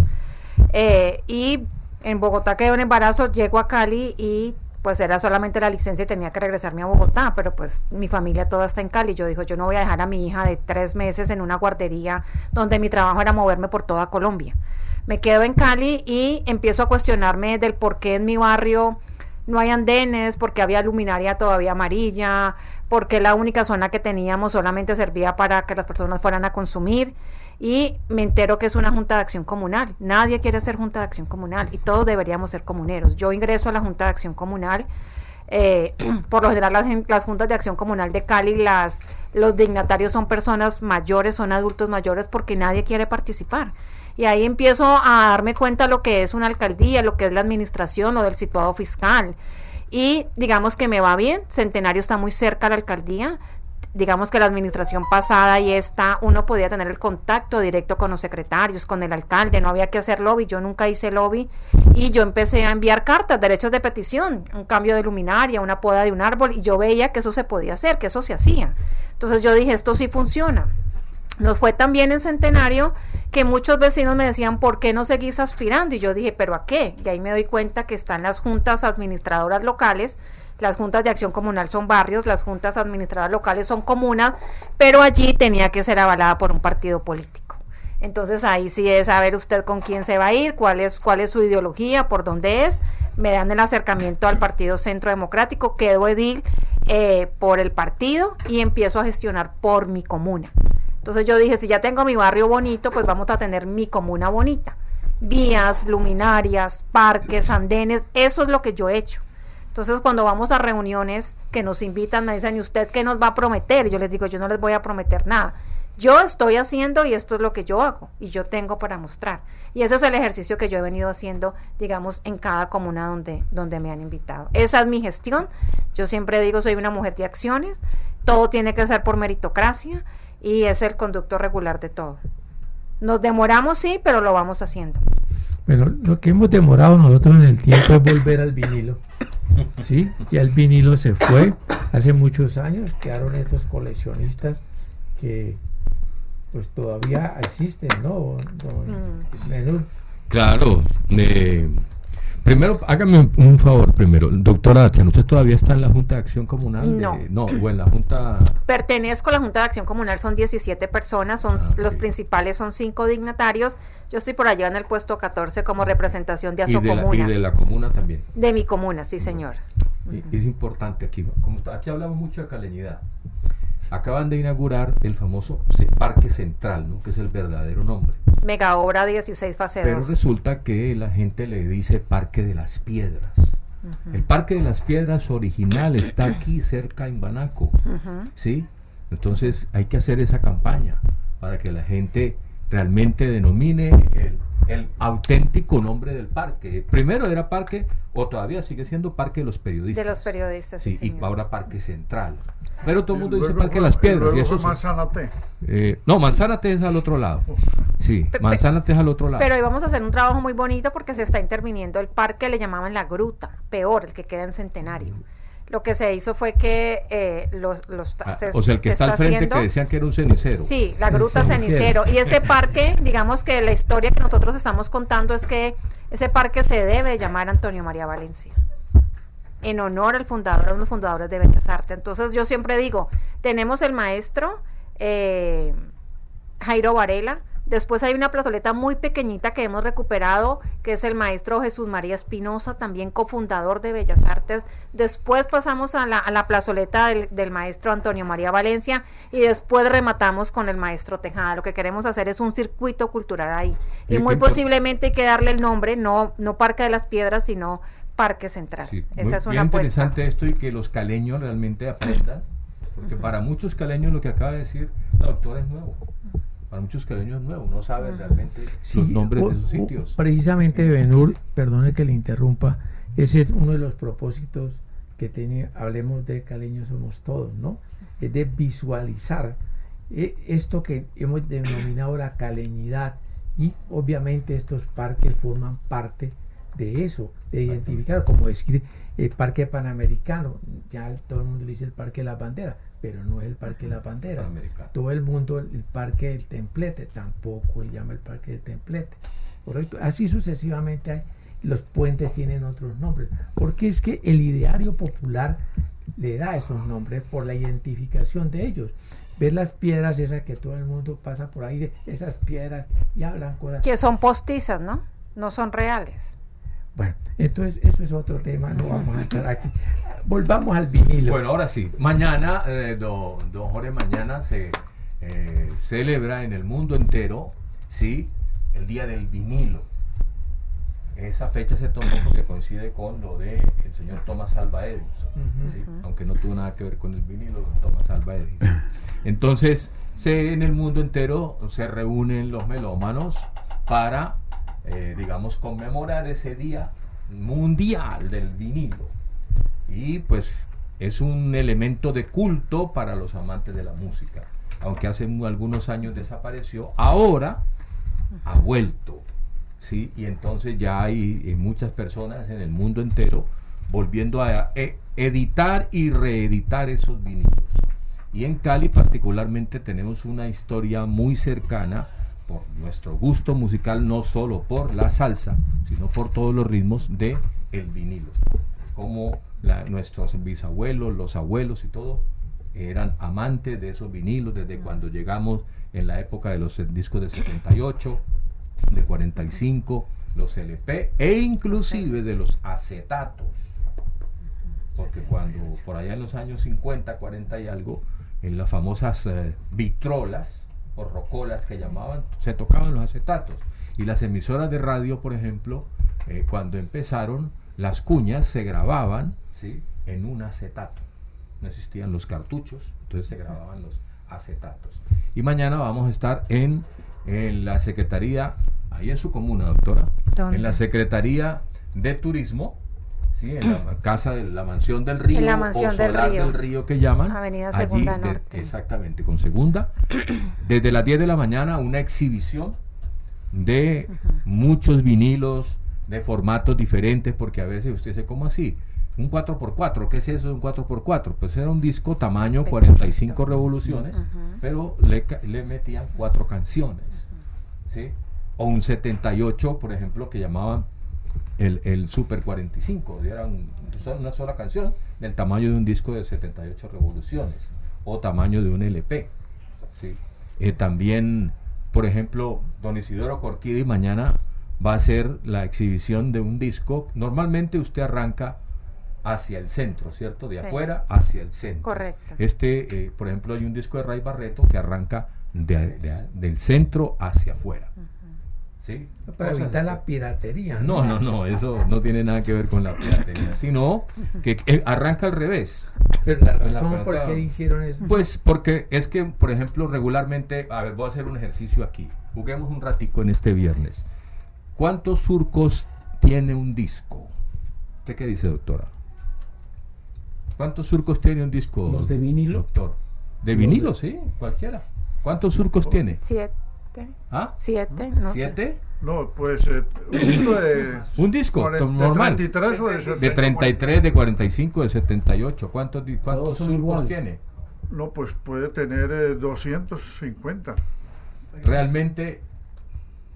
Y en Bogotá quedé en embarazo, llego a Cali y pues era solamente la licencia y tenía que regresarme a Bogotá, pero pues mi familia toda está en Cali. Yo digo, yo no voy a dejar a mi hija de 3 meses en una guardería donde mi trabajo era moverme por toda Colombia. Me quedo en Cali y empiezo a cuestionarme del por qué en mi barrio no hay andenes, porque había luminaria todavía amarilla, porque la única zona que teníamos solamente servía para que las personas fueran a consumir. Y me entero que es una junta de acción comunal. Nadie quiere hacer junta de acción comunal y todos deberíamos ser comuneros. Yo ingreso a la junta de acción comunal. Por lo general las juntas de acción comunal de Cali, los dignatarios son personas mayores, son adultos mayores, porque nadie quiere participar. Y ahí empiezo a darme cuenta lo que es una alcaldía, lo que es la administración, lo del situado fiscal. Y digamos que me va bien. Centenario está muy cerca a la alcaldía. Digamos que la administración pasada y esta, uno podía tener el contacto directo con los secretarios, con el alcalde, no había que hacer lobby. Yo nunca hice lobby y yo empecé a enviar cartas, derechos de petición, un cambio de luminaria, una poda de un árbol, y yo veía que eso se podía hacer, que eso se hacía. Entonces yo dije, esto sí funciona. Nos fue tan bien en Centenario que muchos vecinos me decían, ¿por qué no seguís aspirando? Y yo dije, ¿pero a qué? Y ahí me doy cuenta que están las juntas administradoras locales. Las juntas de acción comunal son barrios, las juntas administradoras locales son comunas, pero allí tenía que ser avalada por un partido político. Entonces ahí sí es saber usted con quién se va a ir, cuál es su ideología, por dónde es. Me dan el acercamiento al Partido Centro Democrático, quedo edil por el partido y empiezo a gestionar por mi comuna. Entonces yo dije, si ya tengo mi barrio bonito, pues vamos a tener mi comuna bonita. Vías, luminarias, parques, andenes, eso es lo que yo he hecho. Entonces cuando vamos a reuniones que nos invitan, me dicen, ¿y usted qué nos va a prometer? Yo les digo, yo no les voy a prometer nada. Yo estoy haciendo y esto es lo que yo hago y yo tengo para mostrar. Y ese es el ejercicio que yo he venido haciendo, digamos, en cada comuna donde me han invitado. Esa es mi gestión. Yo siempre digo, soy una mujer de acciones, todo tiene que ser por meritocracia y es el conducto regular de todo. Nos demoramos, sí, pero lo vamos haciendo. Bueno, lo que hemos demorado nosotros en el tiempo es volver al vinilo. Sí, ya el vinilo se fue hace muchos años, quedaron estos coleccionistas que pues todavía existen, ¿no? Menú. Claro. Primero, hágame un favor, primero. Doctora Dachan, ¿usted todavía está en la Junta de Acción Comunal? No. O en la Junta... Pertenezco a la Junta de Acción Comunal, son 17 personas, los principales son 5 dignatarios. Yo estoy por allá en el puesto 14 como representación de Asocomunas. Y de la comuna también. De mi comuna, sí, señor. Es importante aquí, aquí hablamos mucho de caleñidad. Acaban de inaugurar el famoso Parque Central, ¿no? Que es el verdadero nombre. Mega obra 16 fase 2. Pero resulta que la gente le dice Parque de las Piedras. El Parque de las Piedras original está aquí cerca en Banaco, ¿sí? Entonces hay que hacer esa campaña para que la gente realmente denomine el auténtico nombre del parque. Primero era parque, o todavía sigue siendo Parque de los Periodistas. De los periodistas, sí, señor. Y ahora Parque Central. Pero todo el mundo dice Parque de las Piedras. Y eso Manzanate. No, Manzanate es al otro lado. Sí, Manzanate es al otro lado. Pero hoy vamos a hacer un trabajo muy bonito porque se está interviniendo el parque, le llamaban La Gruta, peor, el que queda en Centenario. Lo que se hizo fue que o sea, el que está al frente haciendo, que decían que era un cenicero. Sí, la Gruta Cenicero. Y ese parque, digamos que la historia que nosotros estamos contando es que ese parque se debe llamar Antonio María Valencia, en honor al fundador, a uno de los fundadores de Bellas Artes. Entonces yo siempre digo, tenemos el maestro Jairo Varela. Después hay una plazoleta muy pequeñita que hemos recuperado, que es el maestro Jesús María Espinosa, también cofundador de Bellas Artes. Después pasamos a la plazoleta del maestro Antonio María Valencia y después rematamos con el maestro Tejada. Lo que queremos hacer es un circuito cultural ahí. Y muy posiblemente hay que darle el nombre, no Parque de las Piedras, sino Parque Central. Sí, esa es una bien apuesta. Interesante esto y que los caleños realmente aprendan, porque para muchos caleños lo que acaba de decir la doctora es nuevo. Para muchos caleños es nuevo, no saben realmente los nombres de sus sitios. Precisamente, Benur, perdone que le interrumpa, ese es uno de los propósitos que tiene, hablemos de Caleños Somos Todos, ¿no? Es de visualizar esto que hemos denominado la caleñidad, y obviamente estos parques forman parte de eso, de identificar, como decir el Parque Panamericano, ya todo el mundo le dice el Parque de las Banderas, pero no es el Parque de la Bandera. Todo el mundo, el Parque del Templete, tampoco se llama el Parque del Templete. Correcto. Así sucesivamente los puentes tienen otros nombres. Porque es que el ideario popular le da esos nombres por la identificación de ellos. Ver las piedras esas que todo el mundo pasa por ahí, esas piedras, y hablan con las... Que son postizas, ¿no? No son reales. Bueno, entonces eso es otro tema, no vamos a entrar aquí. Volvamos al vinilo. Bueno, ahora sí, mañana, don Jorge, mañana se celebra en el mundo entero, ¿sí?, el Día del Vinilo. Esa fecha se tomó porque coincide con lo de el señor Thomas Alva Edison, ¿sí? Aunque no tuvo nada que ver con el vinilo, con Thomas Alva Edison. Entonces, en el mundo entero se reúnen los melómanos para... digamos, conmemorar ese día mundial del vinilo, y pues es un elemento de culto para los amantes de la música, aunque hace algunos años desapareció, ahora ha vuelto, ¿sí? Y entonces ya hay muchas personas en el mundo entero volviendo a editar y reeditar esos vinilos, y en Cali particularmente tenemos una historia muy cercana por nuestro gusto musical, no solo por la salsa, sino por todos los ritmos de el vinilo. Como nuestros bisabuelos, los abuelos y todo, eran amantes de esos vinilos desde cuando llegamos en la época de los discos de 78, de 45, los LP e inclusive de los acetatos. Porque cuando por allá en los años 50, 40 y algo, en las famosas vitrolas o rocolas que llamaban, se tocaban los acetatos, y las emisoras de radio, por ejemplo, cuando empezaron, las cuñas se grababan, ¿sí?, en un acetato. No existían los cartuchos, entonces se grababan los acetatos. Y mañana vamos a estar en la Secretaría, ahí en su comuna, doctora, ¿Dónde? en la Secretaría de Turismo, ¿sí? En la casa de la Mansión del Río, En la Mansión o del Solar Río. del Río que llaman. Avenida Segunda allí, Norte. exactamente, con Segunda. Desde las 10 de la mañana, una exhibición de muchos vinilos de formatos diferentes, porque a veces usted dice, ¿cómo así? Un 4x4, ¿qué es eso de un 4x4? Pues era un disco tamaño 45 revoluciones, pero le metían 4 canciones, ¿sí? O un 78, por ejemplo, que llamaban el Super 45, era una sola canción del tamaño de un disco de 78 revoluciones, o tamaño de un LP, ¿sí? También, por ejemplo, don Isidoro Corquidi mañana va a hacer la exhibición de un disco. Normalmente usted arranca hacia el centro, ¿cierto? De Sí. afuera hacia el centro. Correcto. Por ejemplo, hay un disco de Ray Barreto que arranca del centro hacia afuera. ¿Sí? Para Cosas evitar de la este- piratería. No, eso no tiene nada que ver con la piratería, sino que arranca al revés. Pero la La razón por plata- qué hicieron eso. Pues porque es que, por ejemplo, regularmente, a ver, voy a hacer un ejercicio aquí. Juguemos un ratico en este viernes. ¿Cuántos surcos tiene un disco? ¿Usted qué dice, doctora? ¿Cuántos surcos tiene un disco? ¿Los de vinilo? Doctor. ¿De vinilo? Sí, cualquiera. ¿Cuántos surcos tiene? 7. ¿Ah? 7, no sé. ¿7? No, pues un disco de... Un disco 40, normal. De 33 o de De 60, 33, de 45, de 78. ¿Cuántos Todos son surcos iguales. tiene? No, pues puede tener 250. Realmente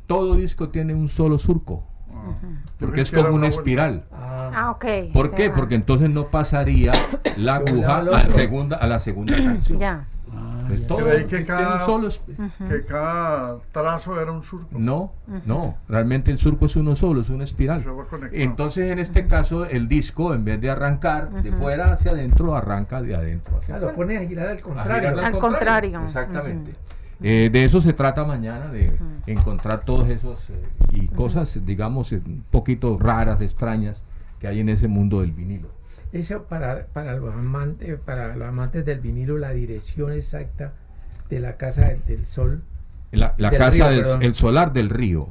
todo disco tiene un solo surco, porque es como una espiral. Ah, ok. ¿Por Se qué? va. Porque entonces no pasaría la De un lado aguja al otro. a la segunda canción. Ya. Pues todo Creí que tiene cada- un solo Que cada trazo era un surco. no, realmente el surco es uno solo, es una espiral. Se va conectado. Entonces en este caso el disco, en vez de arrancar de fuera hacia adentro, arranca de adentro hacia Claro, afuera. lo ponen a girar al A contrario. girarla Al contrario. Exactamente. De eso se trata mañana, de encontrar todos esos y cosas, digamos, un poquito raras, extrañas que hay en ese mundo del vinilo. Eso para los amantes del vinilo, la dirección exacta de la Casa del Sol. La Del casa río, perdón. el solar del río.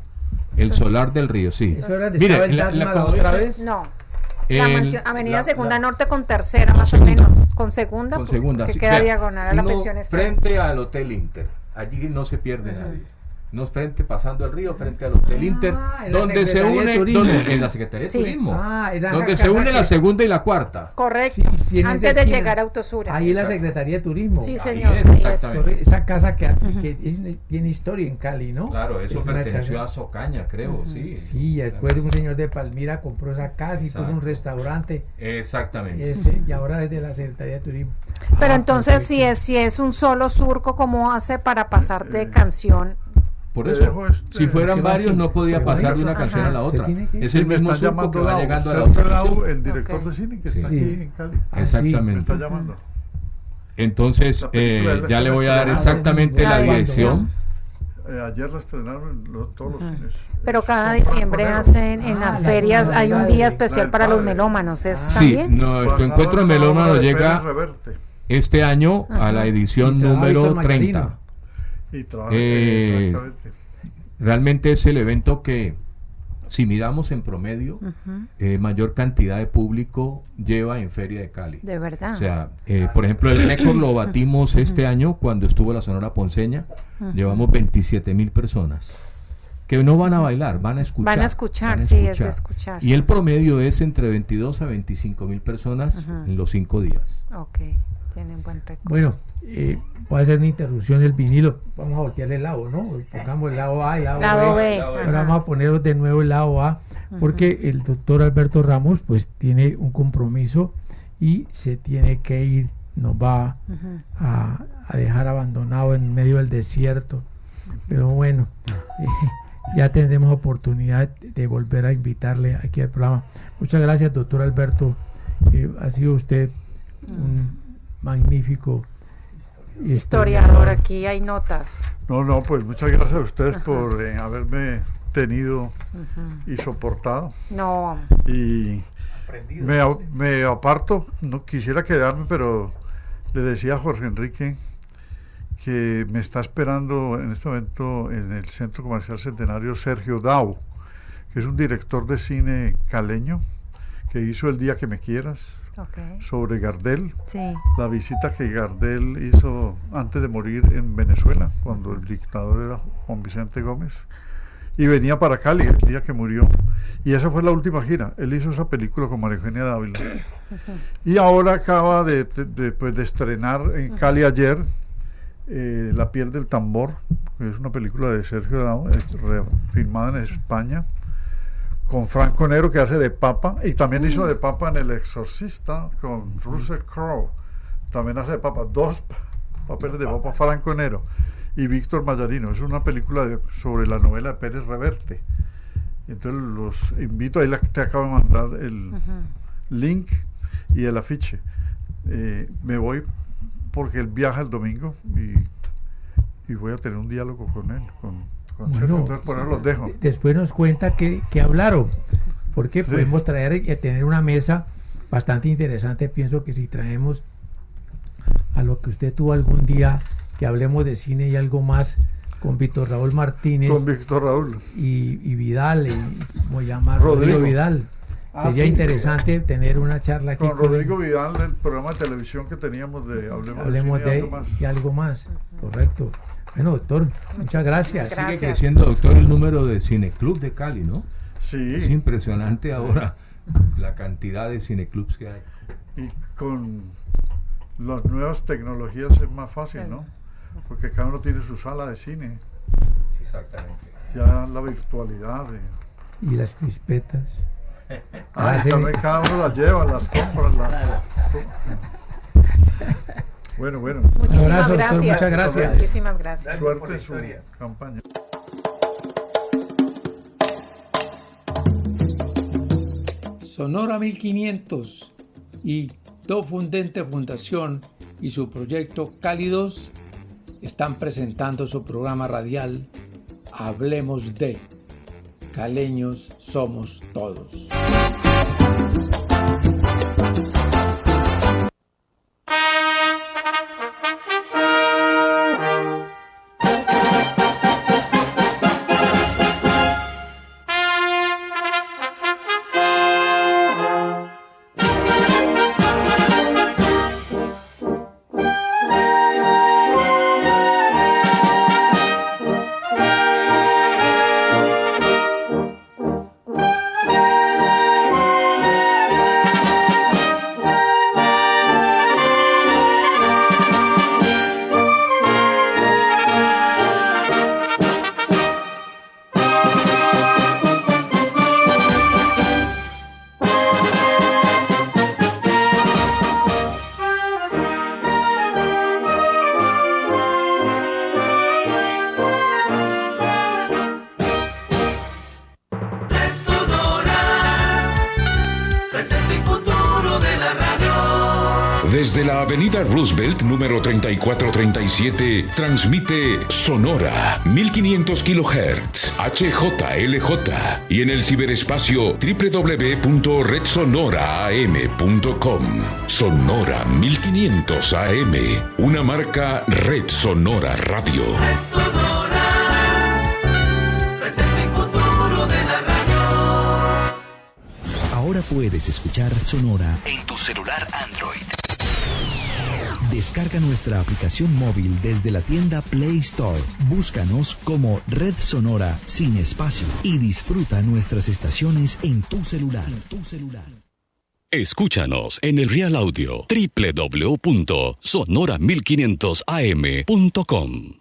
El solar del río, sí. ¿Eso era donde Mire, estaba el la- Dagmar cuando otra dice- vez? No. La el- mansión, Avenida la- Segunda la- Norte con tercera, con más segunda. o menos. Con segunda. Con segunda, Que sí. queda Vea, diagonal a la uno pensión extra. frente al Hotel Inter. Allí no se pierde nadie. No frente, pasando el río, frente al Hotel Inter, en la donde se Secretaría de une, Turismo. en la Secretaría de Sí. Turismo, Era donde la se casa une la que- segunda y la cuarta. Correcto. Sí, sí, en esa Antes de esquina. llegar a Autosura. Ahí es la Exacto. Secretaría de Turismo. Sí, Ahí señor. es, ahí es. exactamente. Esa casa tiene historia en Cali, ¿no? Claro, eso Es una perteneció casa- a Socaña, creo, sí. Sí, después un señor de Palmira compró esa casa y puso Exacto. un restaurante. Exactamente. Y ahora es de la Secretaría de Turismo. Pero Ah, entonces perfecto. si es un solo surco, ¿cómo hace para pasar de canción? Por Te eso, dejo si fueran ¿qué va varios, así? no podía Se pasar va. de una canción a la Ajá. otra. Se tiene que- Es Sí, el me mismo está surco llamando que va Lau, llegando a la Sergio otra Lau, canción. el director Ok. de cine que Sí. está Sí. aquí en Cali. Ah, sí. Me Exactamente. está llamando. Entonces, La película la ya le voy a dar estrenaron. exactamente Ah, la bueno. dirección. Ayer la estrenaron en todos los cines. Pero Es cada con diciembre Conero. hacen en Ah, las la ferias, hay un madre. día La especial del para los padre. melómanos. ¿Es Sí, también? nuestro Basado encuentro en de una obra melómanos de llega Pérez Reverte. este año a la edición Y trabaja número Víctor 30. Magdaleno. Y trabaja exactamente. Realmente es el evento que, si miramos en promedio, mayor cantidad de público lleva en Feria de Cali. De verdad. O sea, por ejemplo, el récord lo batimos este año cuando estuvo la Sonora Ponceña. Llevamos 27.000 personas que no van a bailar, van a escuchar. Van a escuchar, van a sí, es de escuchar. Y el promedio es entre 22 a 25.000 personas en los 5 días. Ok, tienen buen récord. Bueno, voy a hacer una interrupción del vinilo. Vamos a voltear el lado, ¿no? Pongamos el lado A y el lado, Lado B. B. Lado B. Ahora vamos a poner de nuevo el lado A, porque el doctor Alberto Ramos pues tiene un compromiso y se tiene que ir, nos va a dejar abandonado en medio del desierto. Pero bueno, ya tendremos oportunidad de volver a invitarle aquí al programa. Muchas gracias, doctor Alberto. Ha sido usted un magnífico Historiador, aquí hay notas. No, pues muchas gracias a ustedes por haberme tenido y soportado. No, Y me aparto, no quisiera quedarme, pero le decía a Jorge Enrique que me está esperando en este momento en el Centro Comercial Centenario Sergio Dao, que es un director de cine caleño que hizo El día que me quieras, sobre Gardel, la visita que Gardel hizo antes de morir en Venezuela, cuando el dictador era Juan Vicente Gómez, y venía para Cali el día que murió, y esa fue la última gira. Él hizo esa película con María Eugenia Dávila, y ahora acaba de estrenar en Cali ayer La piel del tambor, que es una película de Sergio Dao, filmada en España, con Franco Nero, que hace de Papa, y también hizo de Papa en El Exorcista con Russell Crowe, también hace de Papa, 2 papeles de Papa, Franco Nero y Víctor Mayarino. Es una película sobre la novela de Pérez Reverte. Entonces los invito, ahí te acabo de mandar el link y el afiche. Me voy porque él viaja el domingo y voy a tener un diálogo con él, con Sergio. Entonces por ahí los dejo. Después nos cuenta que hablaron, porque podemos traer y tener una mesa bastante interesante. Pienso que si traemos a lo que usted tuvo algún día, que hablemos de cine y algo más, con Víctor Raúl Martínez, con Víctor Raúl y Vidal, ¿cómo llama? Rodrigo Vidal. Sería interesante tener una charla aquí con Rodrigo Vidal del programa de televisión que teníamos de Hablemos de algo más. Correcto. Bueno, doctor, muchas gracias. Sigue creciendo, doctor, el número de cineclub de Cali, ¿no? Sí. Es impresionante ahora la cantidad de cineclubs que hay. Y con las nuevas tecnologías es más fácil, ¿no? Porque cada uno tiene su sala de cine. Sí, exactamente. Ya la virtualidad. Y las crispetas. También cada uno las lleva, las compra, Bueno. Muchísimas gracias. Doctor, muchas gracias. Muchísimas gracias. Suerte en su campaña. Sonora 1500 y Do Fundente Fundación y su proyecto Cálidos están presentando su programa radial Hablemos de Caleños Somos Todos. Desde la avenida Roosevelt, número 3437, transmite Sonora, 1500 kHz, HJLJ, y en el ciberespacio www.redsonoraam.com. Sonora 1500 AM, una marca Red Sonora Radio. Red Sonora, presente y futuro de la radio. Ahora puedes escuchar Sonora en tu celular Android. Descarga nuestra aplicación móvil desde la tienda Play Store. Búscanos como Red Sonora sin espacio y disfruta nuestras estaciones en tu celular. Escúchanos en el Real Audio www.sonora1500am.com.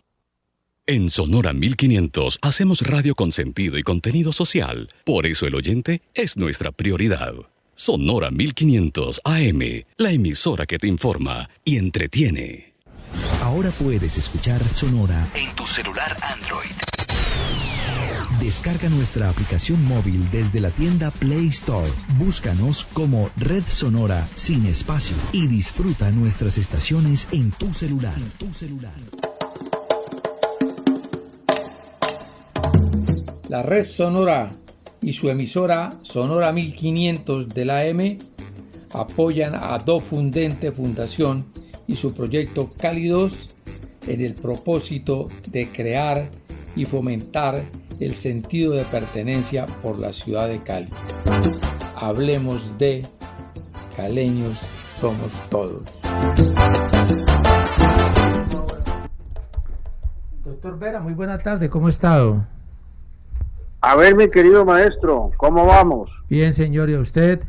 En Sonora 1500 hacemos radio con sentido y contenido social. Por eso el oyente es nuestra prioridad. Sonora 1500 AM, la emisora que te informa y entretiene. Ahora puedes escuchar Sonora en tu celular Android. Descarga nuestra aplicación móvil desde la tienda Play Store. Búscanos como Red Sonora sin espacio y disfruta nuestras estaciones en tu celular. La Red Sonora y su emisora Sonora 1500 de la AM apoyan a Do Fundente Fundación y su proyecto Cálidos en el propósito de crear y fomentar el sentido de pertenencia por la ciudad de Cali. Hablemos de caleños somos todos. Doctor Vera, muy buena tarde, ¿cómo ha estado? A ver, mi querido maestro, ¿cómo vamos? Bien, señor, ¿y a usted?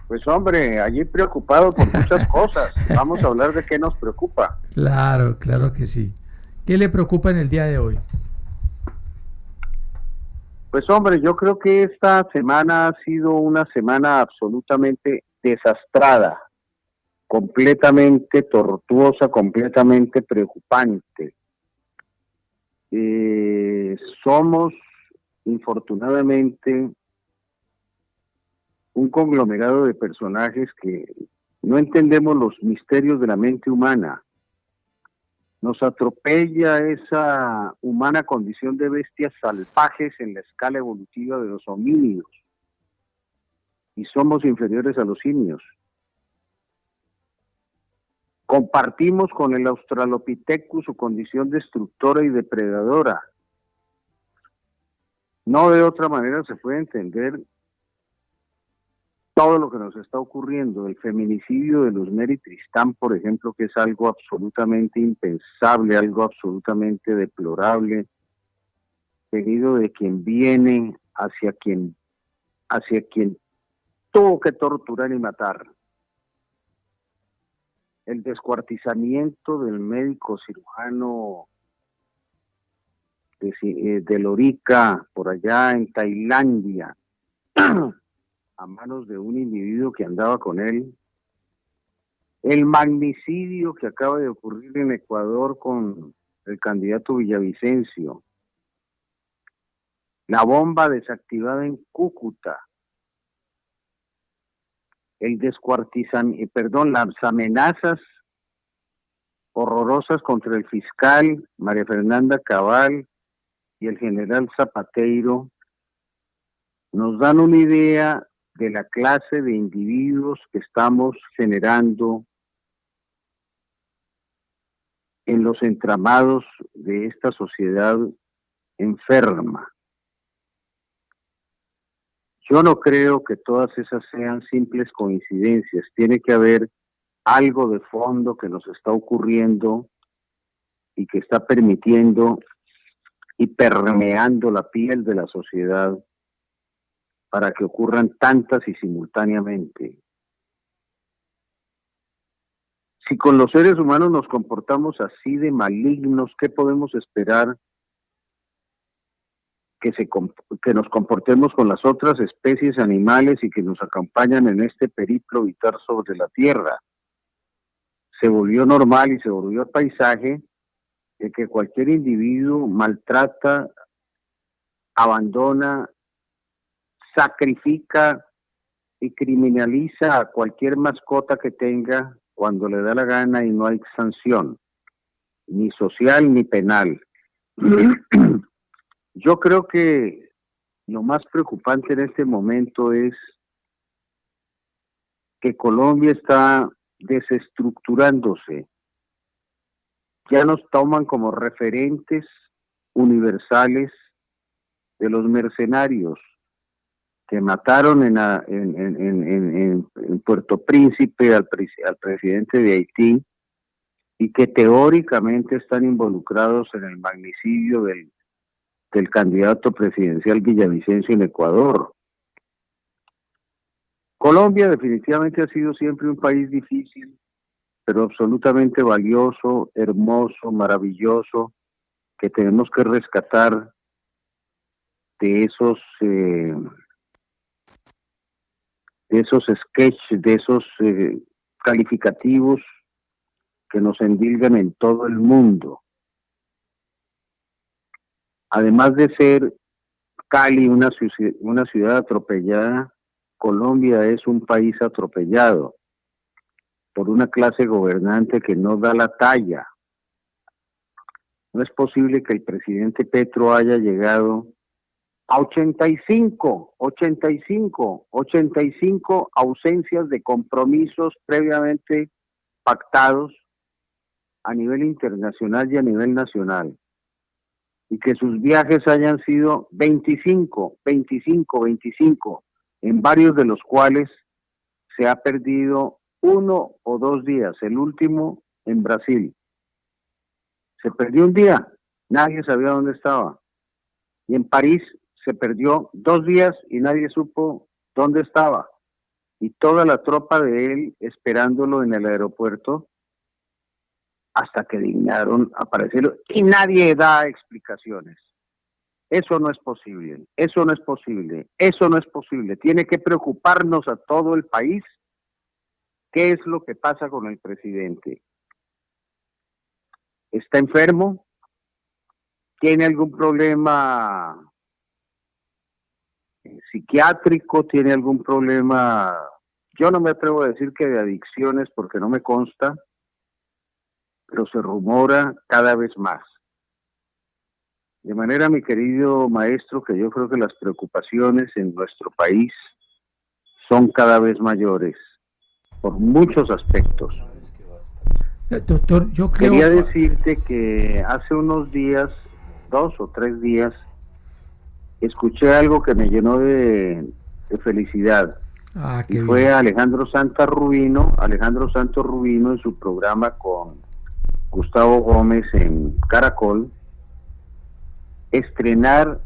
Pues hombre, allí preocupado por muchas cosas. Vamos a hablar de qué nos preocupa. Claro, claro que sí. ¿Qué le preocupa en el día de hoy? Pues hombre, yo creo que esta semana ha sido una semana absolutamente desastrada, completamente tortuosa, completamente preocupante. Somos, infortunadamente, un conglomerado de personajes que no entendemos los misterios de la mente humana. Nos atropella esa humana condición de bestias salvajes en la escala evolutiva de los homínidos. Y somos inferiores a los simios. Compartimos con el Australopithecus su condición destructora y depredadora. No de otra manera se puede entender todo lo que nos está ocurriendo. El feminicidio de Luzmeri Tristán, por ejemplo, que es algo absolutamente impensable, algo absolutamente deplorable, venido de quien viene hacia quien tuvo que torturar y matar. El descuartizamiento del médico cirujano de Lorica, por allá en Tailandia, a manos de un individuo que andaba con él. El magnicidio que acaba de ocurrir en Ecuador con el candidato Villavicencio. La bomba desactivada en Cúcuta. Las amenazas horrorosas contra el fiscal María Fernanda Cabal y el general Zapateiro nos dan una idea de la clase de individuos que estamos generando en los entramados de esta sociedad enferma. Yo no creo que todas esas sean simples coincidencias. Tiene que haber algo de fondo que nos está ocurriendo y que está permitiendo y permeando la piel de la sociedad para que ocurran tantas y simultáneamente. Si con los seres humanos nos comportamos así de malignos, ¿qué podemos esperar que nos comportemos con las otras especies animales y que nos acompañan en este periplo vital sobre la Tierra? Se volvió normal y se volvió paisaje de que cualquier individuo maltrata, abandona, sacrifica y criminaliza a cualquier mascota que tenga cuando le da la gana y no hay sanción, ni social ni penal. Yo creo que lo más preocupante en este momento es que Colombia está desestructurándose. Ya nos toman como referentes universales de los mercenarios que mataron en Puerto Príncipe al presidente de Haití y que teóricamente están involucrados en el magnicidio del candidato presidencial Villavicencio en Ecuador. Colombia definitivamente ha sido siempre un país difícil, pero absolutamente valioso, hermoso, maravilloso, que tenemos que rescatar de esos sketches, de esos calificativos que nos endilgan en todo el mundo. Además de ser Cali una ciudad atropellada, Colombia es un país atropellado por una clase gobernante que no da la talla. No es posible que el presidente Petro haya llegado a 85 ausencias de compromisos previamente pactados a nivel internacional y a nivel nacional, y que sus viajes hayan sido 25, en varios de los cuales se ha perdido 1 o 2 días, el último en Brasil. Se perdió un día, nadie sabía dónde estaba. Y en París se perdió 2 días y nadie supo dónde estaba. Y toda la tropa de él esperándolo en el aeropuerto hasta que dignaron aparecer y nadie da explicaciones. Eso no es posible, eso no es posible, eso no es posible. Tiene que preocuparnos a todo el país qué es lo que pasa con el presidente. ¿Está enfermo? ¿Tiene algún problema psiquiátrico? ¿Tiene algún problema? Yo no me atrevo a decir que de adicciones porque no me consta, pero se rumora cada vez más. De manera, mi querido maestro, que yo creo que las preocupaciones en nuestro país son cada vez mayores, por muchos aspectos. Doctor, yo creo... Quería decirte que hace unos días, 2 o 3 días, escuché algo que me llenó de felicidad. Y fue Alejandro Santos Rubino en su programa con Gustavo Gómez en Caracol, estrenar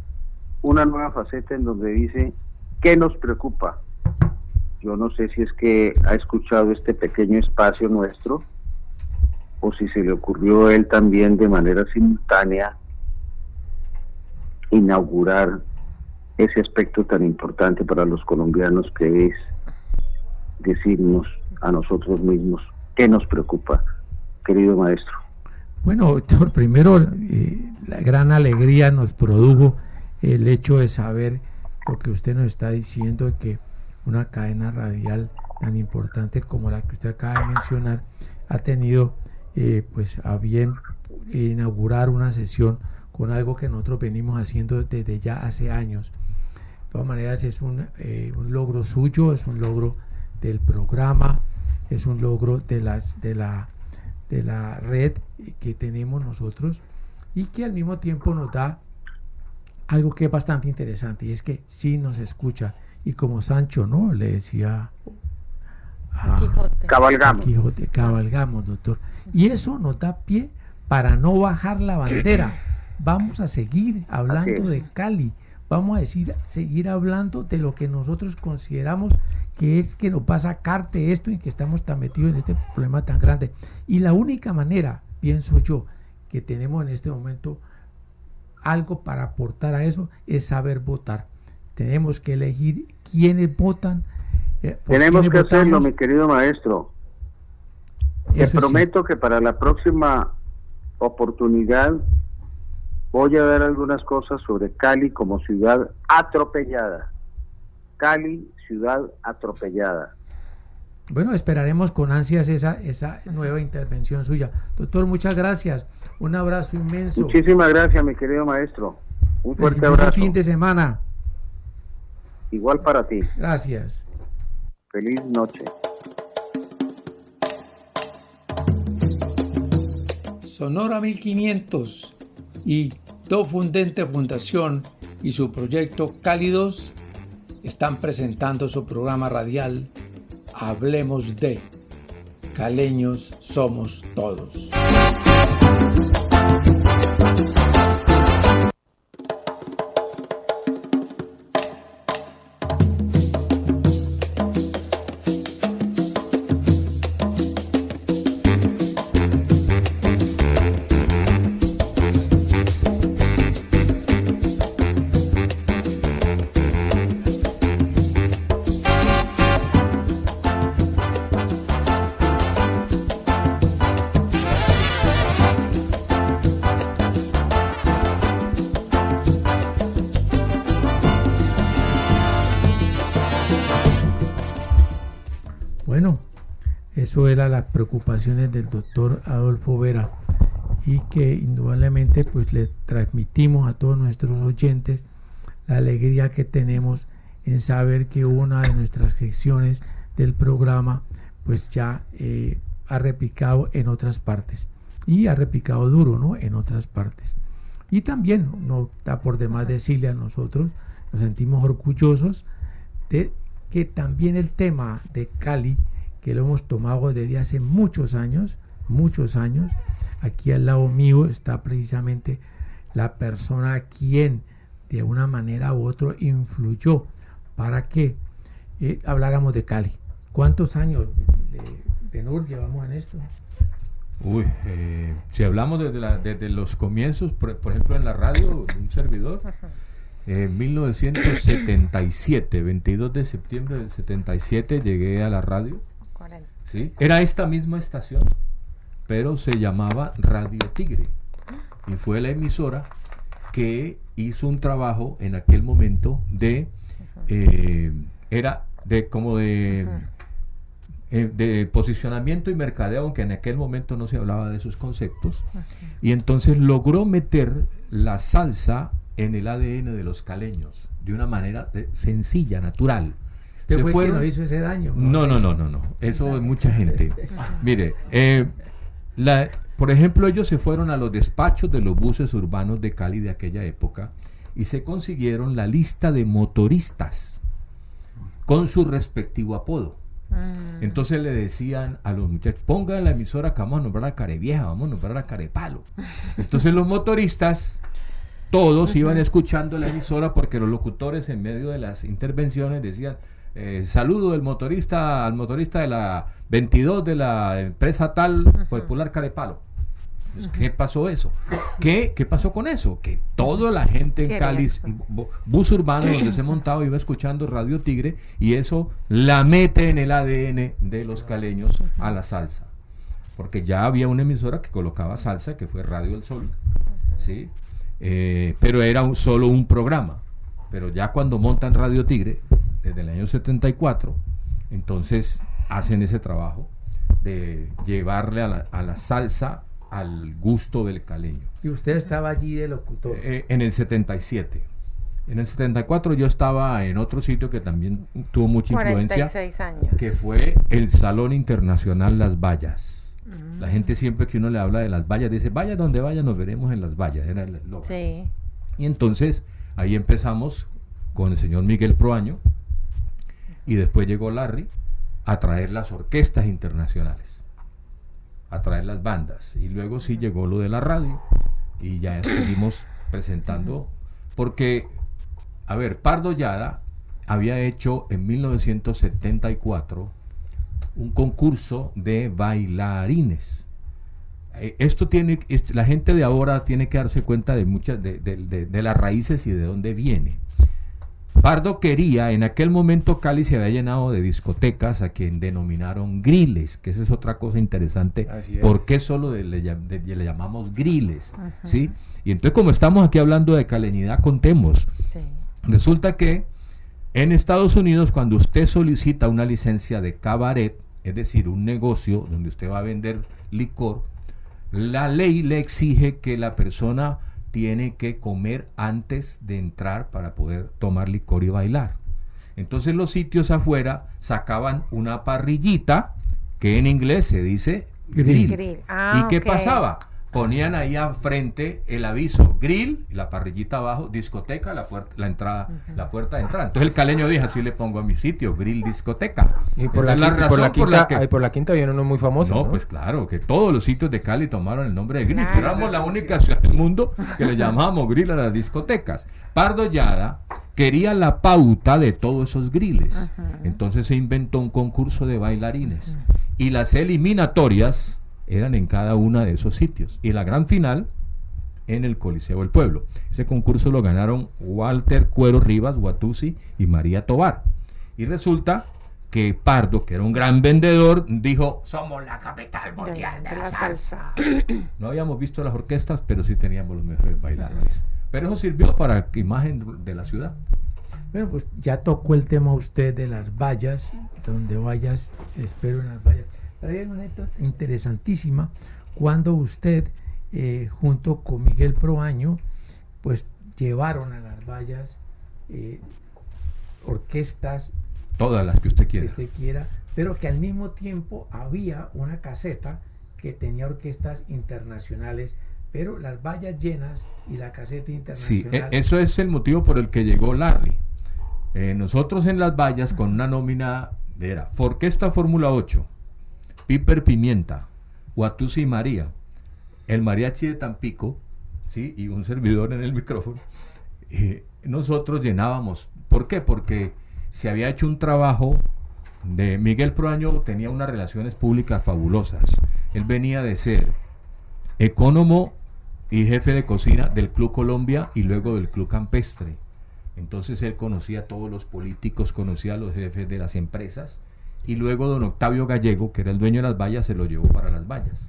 una nueva faceta en donde dice ¿qué nos preocupa? Yo no sé si es que ha escuchado este pequeño espacio nuestro o si se le ocurrió a él también de manera simultánea inaugurar ese aspecto tan importante para los colombianos, que es decirnos a nosotros mismos qué nos preocupa, querido maestro. Bueno, doctor, primero la gran alegría nos produjo el hecho de saber lo que usted nos está diciendo, de que una cadena radial tan importante como la que usted acaba de mencionar ha tenido pues a bien inaugurar una sesión con algo que nosotros venimos haciendo desde ya hace años. De todas maneras es un logro suyo, es un logro del programa, es un logro de la red que tenemos nosotros, y que al mismo tiempo nos da algo que es bastante interesante, y es que sí nos escucha, y como Sancho, ¿no?, le decía a Quijote. Cabalgamos, doctor, y eso nos da pie para no bajar la bandera. Vamos a seguir hablando de Cali, vamos a seguir hablando de lo que nosotros consideramos que es que nos va a sacar de esto y que estamos tan metidos en este problema tan grande. Y la única manera, pienso yo, que tenemos en este momento algo para aportar a eso es saber votar. Tenemos que elegir quiénes votan. Tenemos que hacerlo, mi querido maestro. Te prometo que para la próxima oportunidad voy a dar algunas cosas sobre Cali como ciudad atropellada. Cali, ciudad atropellada. Bueno, esperaremos con ansias esa nueva intervención suya. Doctor, muchas gracias. Un abrazo inmenso. Muchísimas gracias, mi querido maestro. Un fuerte abrazo. Buen fin de semana. Igual para ti. Gracias. Feliz noche. Sonora 1500 y Do Fundente Fundación y su proyecto Cálidos están presentando su programa radial Hablemos de Caleños Somos Todos. Eso eran las preocupaciones del doctor Adolfo Vera, y que indudablemente pues le transmitimos a todos nuestros oyentes la alegría que tenemos en saber que una de nuestras secciones del programa pues ya ha replicado en otras partes. y ha replicado duro, ¿no?, en otras partes. Y también, no está por demás decirle a nosotros, nos sentimos orgullosos de que también el tema de Cali, que lo hemos tomado desde hace muchos años, aquí al lado mío está precisamente la persona a quien de una manera u otra influyó para que habláramos de Cali. ¿Cuántos años, Benur, llevamos en esto? Uy, si hablamos desde los comienzos, por ejemplo en la radio, un servidor, 1977, 22 de septiembre del 77 llegué a la radio. ¿Sí? Era esta misma estación, pero se llamaba Radio Tigre y fue la emisora que hizo un trabajo en aquel momento de posicionamiento y mercadeo, aunque en aquel momento no se hablaba de esos conceptos, y entonces logró meter la salsa en el ADN de los caleños de una manera sencilla, natural. ¿Qué fue que nos hizo ese daño? No. Eso es mucha gente. Mire, por ejemplo, ellos se fueron a los despachos de los buses urbanos de Cali de aquella época y se consiguieron la lista de motoristas con su respectivo apodo. Entonces le decían a los muchachos, pongan la emisora que vamos a nombrar a Carevieja, vamos a nombrar a Carepalo. Entonces los motoristas todos iban escuchando la emisora, porque los locutores en medio de las intervenciones decían, saludo al motorista de la 22 de la empresa tal, Popular Carepalo. ¿Qué pasó eso? ¿Qué pasó con eso? Que toda la gente en Cali, bus urbano donde se montaba, iba escuchando Radio Tigre, y eso la mete en el ADN de los caleños a la salsa. Porque ya había una emisora que colocaba salsa, que fue Radio El Sol, ¿sí? Pero era solo un programa. Pero ya cuando montan Radio Tigre, desde el año 74, entonces hacen ese trabajo de llevarle a la salsa al gusto del caleño. ¿Y usted estaba allí de locutor? En el 77. En el 74 yo estaba en otro sitio que también tuvo mucha 46 influencia, años. que fue el Salón Internacional Las Vallas. La gente siempre que uno le habla de Las Vallas dice, vaya donde vaya, nos veremos en Las Vallas. Era el eslogan. Sí. Y entonces ahí empezamos con el señor Miguel Proaño, y después llegó Larry a traer las orquestas internacionales, a traer las bandas, y luego sí llegó lo de la radio, y ya seguimos presentando, porque, a ver, Pardo Llada había hecho en 1974 un concurso de bailarines. La gente de ahora tiene que darse cuenta de muchas de las raíces y de dónde viene. Pardo quería, en aquel momento Cali se había llenado de discotecas a quien denominaron griles, que esa es otra cosa interesante. ¿Por qué solo le llamamos griles? ¿Sí? Y entonces, como estamos aquí hablando de caleñidad, contemos. Sí. Resulta que en Estados Unidos, cuando usted solicita una licencia de cabaret, es decir, un negocio donde usted va a vender licor, la ley le exige que la persona tiene que comer antes de entrar para poder tomar licor y bailar. Entonces los sitios afuera sacaban una parrillita, que en inglés se dice grill. ¿Y qué pasaba? Ponían ahí al frente el aviso, grill, y la parrillita abajo, discoteca, la puerta de entrada. Entonces el caleño dijo, así le pongo a mi sitio, grill, discoteca. Y por la quinta viene uno muy famoso. No, pues claro, que todos los sitios de Cali tomaron el nombre de grill. Claro, pero éramos la única ciudad del mundo que le llamábamos grill a las discotecas. Pardo Llada quería la pauta de todos esos grilles. Entonces se inventó un concurso de bailarines. Y las eliminatorias eran en cada uno de esos sitios, y la gran final en el Coliseo del Pueblo. Ese concurso lo ganaron Walter Cuero Rivas, Watusi y María Tobar, y resulta que Pardo, que era un gran vendedor, dijo, somos la capital mundial de la salsa. No habíamos visto las orquestas, pero sí teníamos los mejores bailadores, pero eso sirvió para la imagen de la ciudad. Bueno, pues ya tocó el tema usted de las vallas. Donde vayas, espero en las vallas. Hay una anécdota interesantísima cuando usted junto con Miguel Proaño pues llevaron a las vallas orquestas, todas las que usted quiera, pero que al mismo tiempo había una caseta que tenía orquestas internacionales, pero las vallas llenas y la caseta Sí, internacional. eso es el motivo por el que llegó Larry. Nosotros en las vallas con una nómina era Orquesta Fórmula 8, Piper Pimienta, Watusi y María, el mariachi de Tampico, ¿sí? Y un servidor en el micrófono. Nosotros llenábamos. ¿Por qué? Porque se había hecho un trabajo de Miguel Proaño, tenía unas relaciones públicas fabulosas. Él venía de ser ecónomo y jefe de cocina del Club Colombia y luego del Club Campestre. Entonces él conocía a todos los políticos, conocía a los jefes de las empresas, y luego don Octavio Gallego, que era el dueño de las vallas, se lo llevó para las vallas.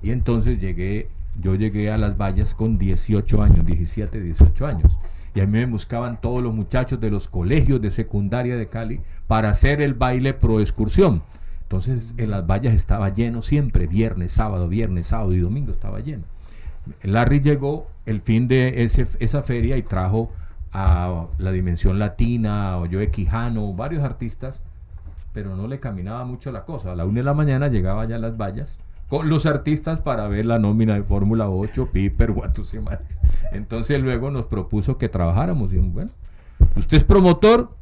Y entonces yo llegué a las vallas con 18 años, 17, 18 años. Y a mí me buscaban todos los muchachos de los colegios de secundaria de Cali para hacer el baile pro excursión. Entonces en las vallas estaba lleno siempre, viernes, sábado y domingo estaba lleno. Larry llegó el fin de esa feria y trajo a la Dimensión Latina, a Joe Quijano, varios artistas, pero no le caminaba mucho la cosa. A la 1 de la mañana llegaba ya a las vallas con los artistas para ver la nómina de Fórmula 8, Piper, Watusi y María. Entonces luego nos propuso que trabajáramos. Y dijimos, bueno, usted es promotor,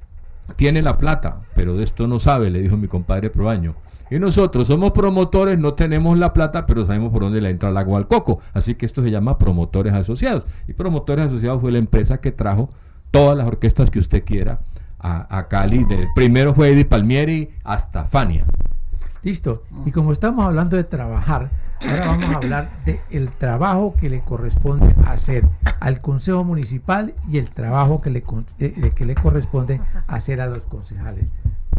tiene la plata, pero de esto no sabe, le dijo mi compadre Proaño. Y nosotros somos promotores, no tenemos la plata, pero sabemos por dónde le entra el agua al coco. Así que esto se llama Promotores Asociados. Y Promotores Asociados fue la empresa que trajo todas las orquestas que usted quiera a Cali. Primero fue Eddie Palmieri hasta Fania. Listo. Y como estamos hablando de trabajar, ahora vamos a hablar del trabajo que le corresponde hacer al Consejo Municipal y el trabajo que le corresponde hacer a los concejales.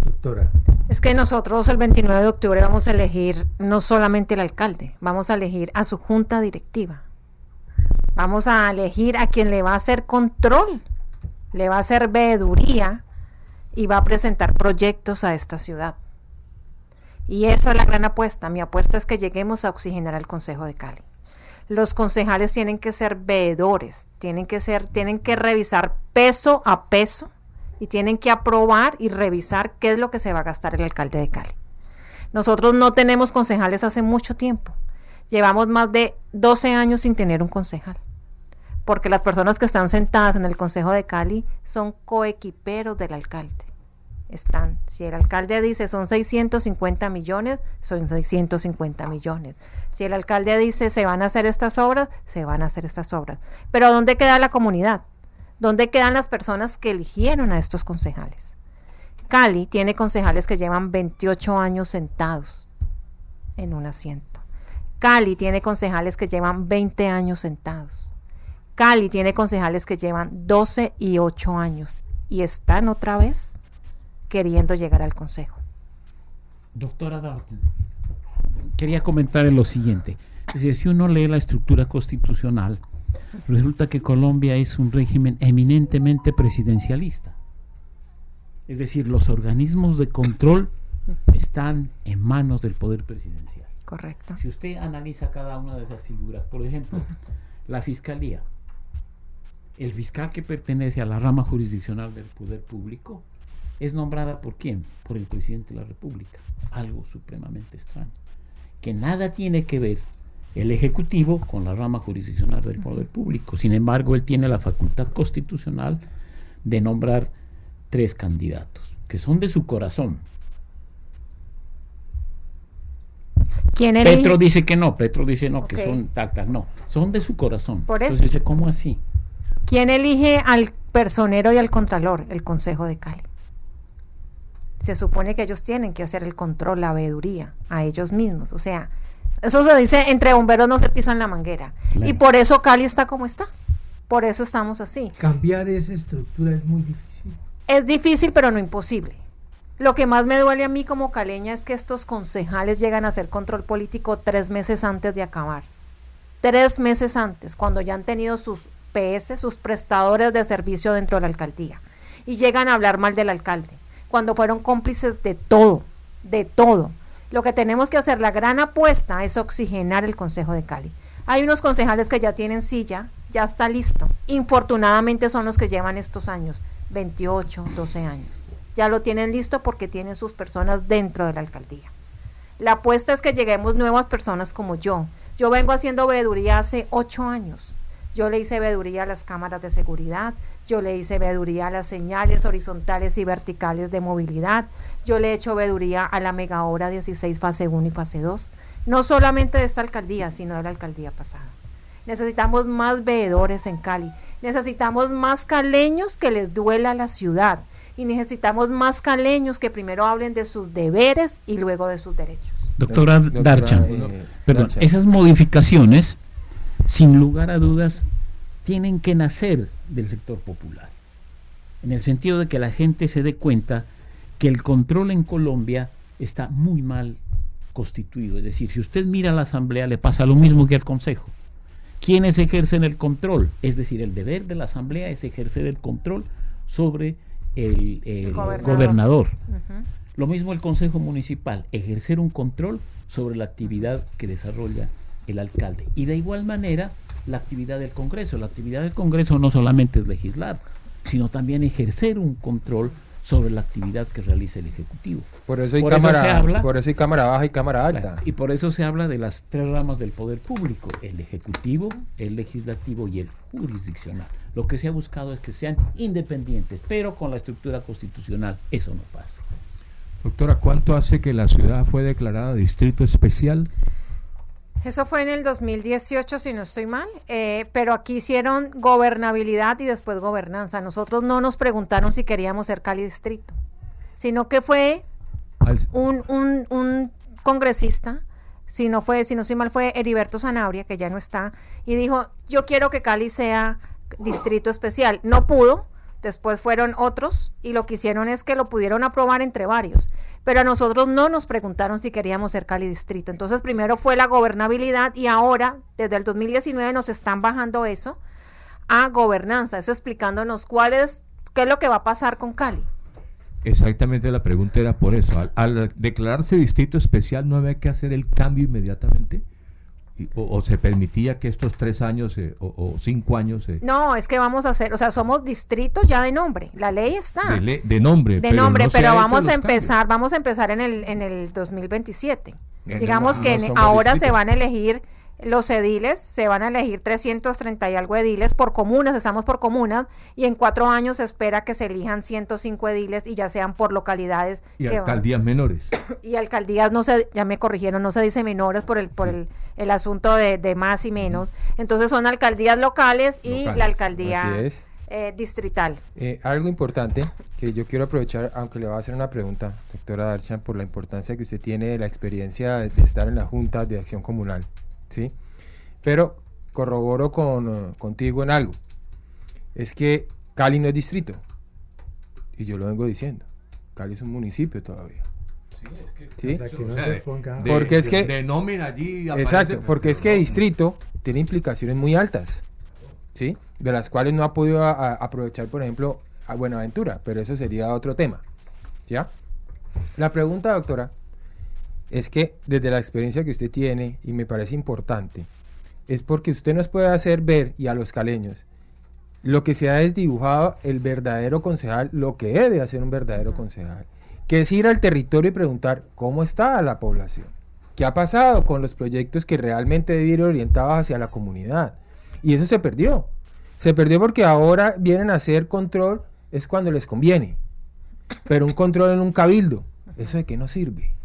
Doctora. Es que nosotros el 29 de octubre vamos a elegir no solamente el alcalde, vamos a elegir a su junta directiva. Vamos a elegir a quien le va a hacer control, le va a hacer veeduría y va a presentar proyectos a esta ciudad. Y esa es la gran apuesta. Mi apuesta es que lleguemos a oxigenar al Consejo de Cali. Los concejales tienen que ser veedores, tienen que revisar peso a peso y tienen que aprobar y revisar qué es lo que se va a gastar el alcalde de Cali. Nosotros no tenemos concejales hace mucho tiempo. Llevamos más de 12 años sin tener un concejal, porque las personas que están sentadas en el Consejo de Cali son coequiperos del alcalde. Si el alcalde dice son 650 millones, son 650 millones. Si el alcalde dice se van a hacer estas obras, se van a hacer estas obras. Pero ¿dónde queda la comunidad? ¿Dónde quedan las personas que eligieron a estos concejales? Cali tiene concejales que llevan 28 años sentados en un asiento. Cali tiene concejales que llevan 20 años sentados. Cali tiene concejales que llevan 12 y 8 años y están otra vez queriendo llegar al consejo. Doctora Dalton, quería comentar lo siguiente. Es decir, si uno lee la estructura constitucional, resulta que Colombia es un régimen eminentemente presidencialista. Es decir, los organismos de control están en manos del poder presidencial. Correcto. Si usted analiza cada una de esas figuras, por ejemplo, la fiscalía, el fiscal que pertenece a la rama jurisdiccional del poder público, ¿es nombrada por quién? Por el presidente de la República. Algo supremamente extraño. Que nada tiene que ver el Ejecutivo con la rama jurisdiccional del poder público. Sin embargo, él tiene la facultad constitucional de nombrar 3 candidatos, que son de su corazón. ¿Quién elige? Petro dice que no, que Okay. son tal, no. Son de su corazón. Por eso. Entonces, ¿cómo así? ¿Quién elige al personero y al contralor? El Consejo de Cali. Se supone que ellos tienen que hacer el control, la veeduría, a ellos mismos. O sea, eso se dice, entre bomberos no se pisan la manguera. Claro. Y por eso Cali está como está. Por eso estamos así. Cambiar esa estructura es muy difícil. Es difícil, pero no imposible. Lo que más me duele a mí como caleña es que estos concejales llegan a hacer control político 3 meses antes de acabar. 3 meses antes, cuando ya han tenido sus PS, sus prestadores de servicio dentro de la alcaldía. Y llegan a hablar mal del alcalde, cuando fueron cómplices de todo, de todo. Lo que tenemos que hacer, la gran apuesta, es oxigenar el Consejo de Cali. Hay unos concejales que ya tienen silla, ya está listo. Infortunadamente son los que llevan estos años, 28, 12 años. Ya lo tienen listo porque tienen sus personas dentro de la alcaldía. La apuesta es que lleguemos nuevas personas como yo. Yo vengo haciendo veeduría hace 8 años. Yo le hice veeduría a las cámaras de seguridad, yo le hice veeduría a las señales horizontales y verticales de movilidad, yo le he hecho veeduría a la mega obra 16 fase 1 y fase 2, no solamente de esta alcaldía, sino de la alcaldía pasada. Necesitamos más veedores en Cali, necesitamos más caleños que les duela la ciudad y necesitamos más caleños que primero hablen de sus deberes y luego de sus derechos. Doctora Darchan, perdón, Darchan. esas modificaciones, sin lugar a dudas, tienen que nacer del sector popular, en el sentido de que la gente se dé cuenta que el control en Colombia está muy mal constituido. Es decir, si usted mira a la Asamblea, le pasa lo mismo que al Consejo. ¿Quiénes ejercen el control? Es decir, el deber de la Asamblea es ejercer el control sobre el gobernador. Uh-huh. Lo mismo el Consejo Municipal, ejercer un control sobre la actividad que desarrolla el alcalde. Y de igual manera, la actividad del Congreso. La actividad del Congreso no solamente es legislar, sino también ejercer un control sobre la actividad que realiza el Ejecutivo. Por eso hay cámara baja y cámara alta. Y por eso se habla de las 3 ramas del poder público: el Ejecutivo, el Legislativo y el Jurisdiccional. Lo que se ha buscado es que sean independientes, pero con la estructura constitucional eso no pasa. Doctora, ¿cuánto hace que la ciudad fue declarada distrito especial? Eso fue en el 2018, si no estoy mal, pero aquí hicieron gobernabilidad y después gobernanza. Nosotros no nos preguntaron si queríamos ser Cali distrito, sino que fue un congresista, si no estoy mal, fue Heriberto Sanabria, que ya no está, y dijo, yo quiero que Cali sea distrito especial. No pudo. Después fueron otros y lo que hicieron es que lo pudieron aprobar entre varios, pero a nosotros no nos preguntaron si queríamos ser Cali distrito. Entonces primero fue la gobernabilidad y ahora desde el 2019 nos están bajando eso a gobernanza, es explicándonos qué es lo que va a pasar con Cali. Exactamente, la pregunta era por eso. Al declararse distrito especial, ¿no había que hacer el cambio inmediatamente? O se permitía que estos 3 años o 5 años... No, es que vamos a hacer, o sea, somos distritos ya de nombre, la ley está. De nombre, pero vamos a empezar en el 2027. Digamos que ahora se van a elegir los ediles, se van a elegir 330 y algo ediles por comunas, estamos por comunas, y en 4 años se espera que se elijan 105 ediles y ya sean por localidades. Y alcaldías menores. Y alcaldías, ya me corrigieron, no se dice menores por el asunto de más y menos. Entonces son alcaldías locales y la alcaldía distrital. Algo importante que yo quiero aprovechar, aunque le voy a hacer una pregunta, doctora Darchan, por la importancia que usted tiene de la experiencia de estar en la Junta de Acción Comunal. ¿Sí? Pero corroboro contigo en algo, es que Cali no es distrito, y yo lo vengo diciendo, Cali es un municipio todavía. ¿Sí? Porque es que denomina allí, exacto, porque es que distrito tiene implicaciones muy altas, ¿sí? De las cuales no ha podido aprovechar, por ejemplo, a Buenaventura, pero eso sería otro tema, ¿ya? La pregunta, doctora, es que desde la experiencia que usted tiene, y me parece importante, es porque usted nos puede hacer ver, y a los caleños, lo que se ha desdibujado el verdadero concejal, lo que debe hacer un verdadero concejal, que es ir al territorio y preguntar cómo está la población, qué ha pasado con los proyectos que realmente deben ir orientados hacia la comunidad, y eso se perdió porque ahora vienen a hacer control, es cuando les conviene, pero un control en un cabildo, ¿eso de qué nos sirve?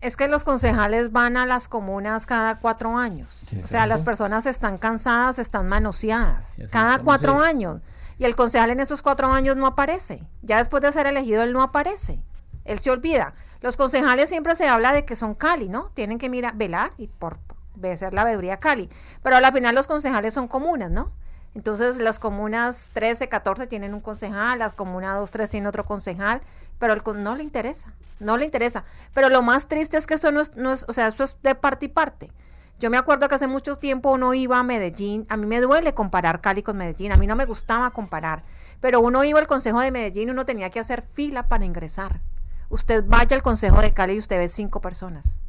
Es que los concejales van a las comunas cada 4 años. O sea, las personas están cansadas, están manoseadas. Cada 4 años. Y el concejal en esos 4 años no aparece. Ya después de ser elegido, él no aparece. Él se olvida. Los concejales siempre se habla de que son Cali, ¿no? Tienen que velar y por hacer la veeduría Cali. Pero al final los concejales son comunas, ¿no? Entonces las comunas 13, 14 tienen un concejal, las comunas 2, 3 tienen otro concejal, pero no le interesa. Pero lo más triste es que esto no es, o sea, esto es de parte y parte. Yo me acuerdo que hace mucho tiempo uno iba a Medellín, a mí me duele comparar Cali con Medellín, a mí no me gustaba comparar, pero uno iba al Consejo de Medellín y uno tenía que hacer fila para ingresar. Usted vaya al Consejo de Cali y usted ve 5 personas.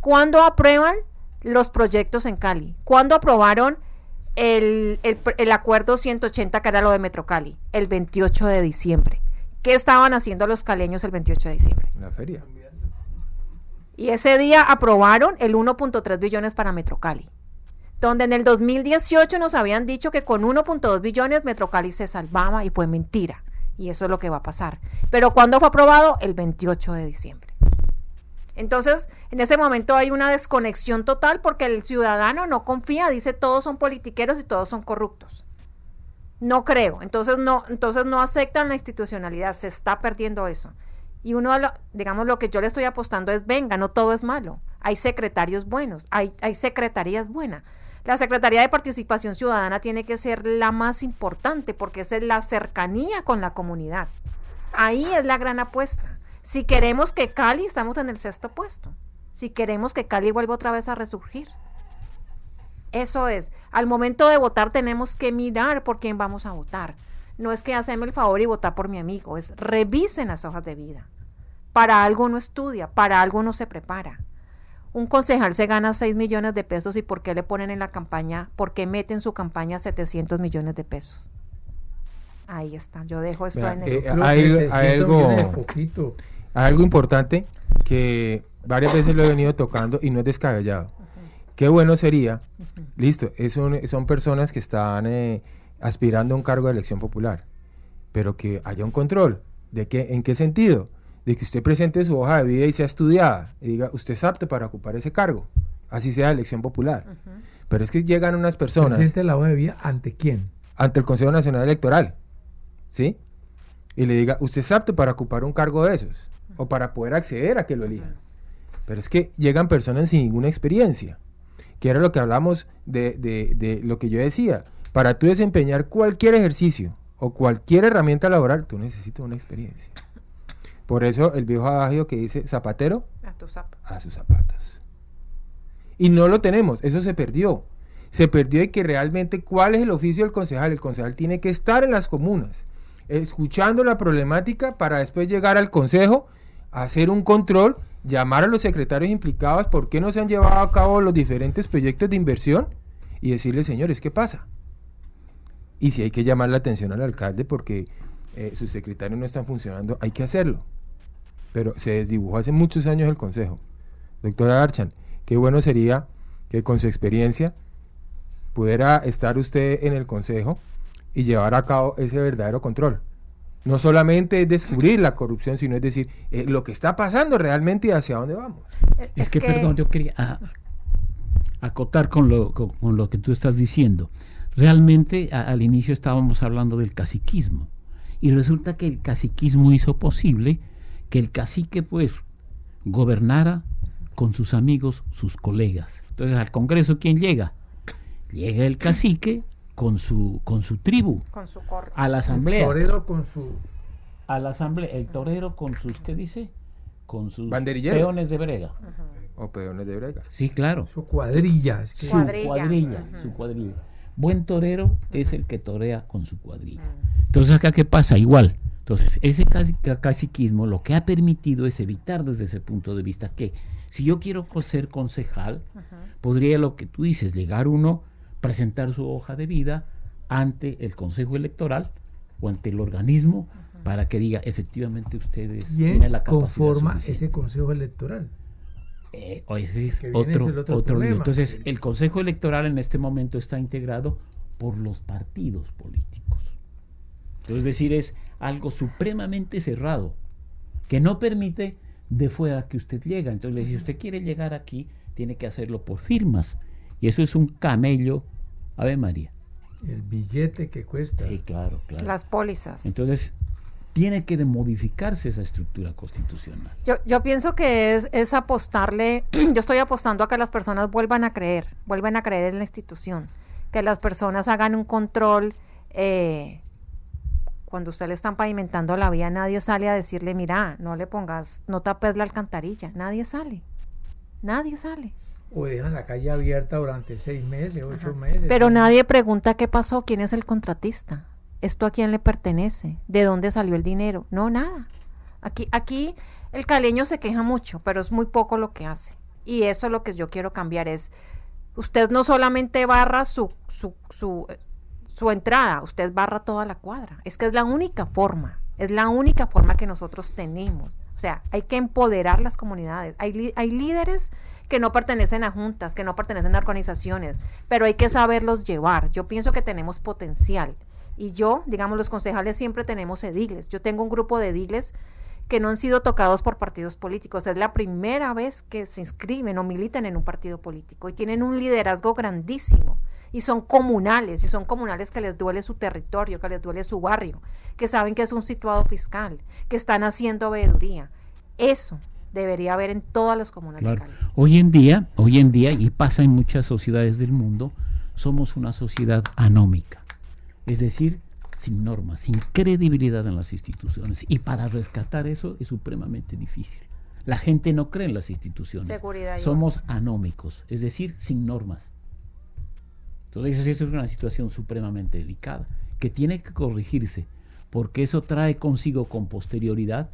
¿Cuándo aprueban los proyectos en Cali? ¿Cuándo aprobaron el acuerdo 180 que era lo de Metro Cali? El 28 de diciembre. ¿Qué estaban haciendo los caleños el 28 de diciembre? La feria. Y ese día aprobaron el 1.3 billones para Metrocali, donde en el 2018 nos habían dicho que con 1.2 billones Metrocali se salvaba, y fue mentira. Y eso es lo que va a pasar. Pero ¿cuándo fue aprobado? El 28 de diciembre. Entonces, en ese momento hay una desconexión total porque el ciudadano no confía, dice todos son politiqueros y todos son corruptos. No creo, entonces no aceptan la institucionalidad, se está perdiendo eso. Y digamos, lo que yo le estoy apostando es, venga, no todo es malo, hay secretarios buenos, hay secretarías buenas. La Secretaría de Participación Ciudadana tiene que ser la más importante porque esa es la cercanía con la comunidad. Ahí es la gran apuesta. Si queremos que Cali, estamos en el 6º puesto. Si queremos que Cali vuelva otra vez a resurgir. Eso es. Al momento de votar tenemos que mirar por quién vamos a votar. No es que haceme el favor y votar por mi amigo, es revisen las hojas de vida. Para algo no estudia, para algo no se prepara. Un concejal se gana 6 millones de pesos y ¿por qué le ponen en la campaña? ¿Por qué mete en su campaña 700 millones de pesos? Ahí está, yo dejo esto en el... hay algo importante que varias veces lo he venido tocando y no es descabellado. Qué bueno sería, listo, son personas que están aspirando a un cargo de elección popular, pero que haya un control. ¿En qué sentido? De que usted presente su hoja de vida y sea estudiada y diga, usted es apto para ocupar ese cargo, así sea elección popular. Pero es que llegan unas personas... ¿Presente la hoja de vida ante quién? Ante el Consejo Nacional Electoral, ¿sí? Y le diga, usted es apto para ocupar un cargo de esos, o para poder acceder a que lo elijan. Pero es que llegan personas sin ninguna experiencia, que era lo que hablamos de lo que yo decía. Para tú desempeñar cualquier ejercicio o cualquier herramienta laboral, tú necesitas una experiencia. Por eso el viejo adagio que dice, zapatero a sus zapatos. Y no lo tenemos, eso se perdió. Se perdió de que realmente cuál es el oficio del concejal. El concejal tiene que estar en las comunas, escuchando la problemática para después llegar al consejo, hacer un control, llamar a los secretarios implicados, por qué no se han llevado a cabo los diferentes proyectos de inversión y decirles, señores, ¿qué pasa? Y si hay que llamar la atención al alcalde porque sus secretarios no están funcionando, hay que hacerlo. Pero se desdibujó hace muchos años el consejo. Doctora Archan, qué bueno sería que con su experiencia pudiera estar usted en el consejo y llevar a cabo ese verdadero control. No solamente es descubrir la corrupción, sino es decir, lo que está pasando realmente y hacia dónde vamos. Es que, perdón, yo quería acotar con lo que tú estás diciendo. Realmente al inicio estábamos hablando del caciquismo y resulta que el caciquismo hizo posible que el cacique pues gobernara con sus amigos, sus colegas. Entonces al Congreso, ¿quién llega? Llega el cacique con su tribu, con su corte. A la asamblea. El torero con su... A la asamblea, el torero con sus, ¿qué dice? Con sus banderilleros. Peones de brega. O peones de brega. Sí, claro. Su cuadrilla. Su cuadrilla. Buen torero es el que torea con su cuadrilla. Entonces acá, ¿qué pasa? Igual. Entonces, ese caciquismo lo que ha permitido es evitar desde ese punto de vista que si yo quiero ser concejal, podría lo que tú dices, llegar uno, presentar su hoja de vida ante el Consejo Electoral o ante el organismo para que diga efectivamente ustedes tienen la capacidad conforma suficiente. Ese Consejo Electoral. Ese es otro lío. Entonces, el Consejo Electoral en este momento está integrado por los partidos políticos. Entonces, es decir, es algo supremamente cerrado que no permite de fuera que usted llegue. Entonces, si usted quiere llegar aquí, tiene que hacerlo por firmas. Y eso es un camello, Ave María. El billete que cuesta. Sí, claro. Las pólizas. Entonces, tiene que modificarse esa estructura constitucional. Yo pienso que es apostarle, yo estoy apostando a que las personas vuelvan a creer en la institución, que las personas hagan un control. Cuando usted le están pavimentando la vía, nadie sale a decirle, mira, no tapes la alcantarilla, nadie sale. O dejan la calle abierta durante 6 meses, 8 meses. Pero nadie pregunta qué pasó, quién es el contratista, esto a quién le pertenece, de dónde salió el dinero, no, nada. Aquí el caleño se queja mucho, pero es muy poco lo que hace. Y eso es lo que yo quiero cambiar, es usted no solamente barra su entrada, usted barra toda la cuadra. Es que es la única forma que nosotros tenemos. O sea, hay que empoderar las comunidades. Hay líderes que no pertenecen a juntas, que no pertenecen a organizaciones, pero hay que saberlos llevar. Yo pienso que tenemos potencial. Y yo, digamos, los concejales siempre tenemos ediles. Yo tengo un grupo de ediles que no han sido tocados por partidos políticos. Es la primera vez que se inscriben o militan en un partido político y tienen un liderazgo grandísimo. Y son comunales que les duele su territorio, que les duele su barrio, que saben que es un situado fiscal, que están haciendo veeduría. Eso debería haber en todas las comunas de Cali. Hoy en día, y pasa en muchas sociedades del mundo, somos una sociedad anómica. Es decir, sin normas, sin credibilidad en las instituciones. Y para rescatar eso es supremamente difícil. La gente no cree en las instituciones. Seguridad. Somos anómicos, es decir, sin normas. Entonces, eso es una situación supremamente delicada, que tiene que corregirse, porque eso trae consigo con posterioridad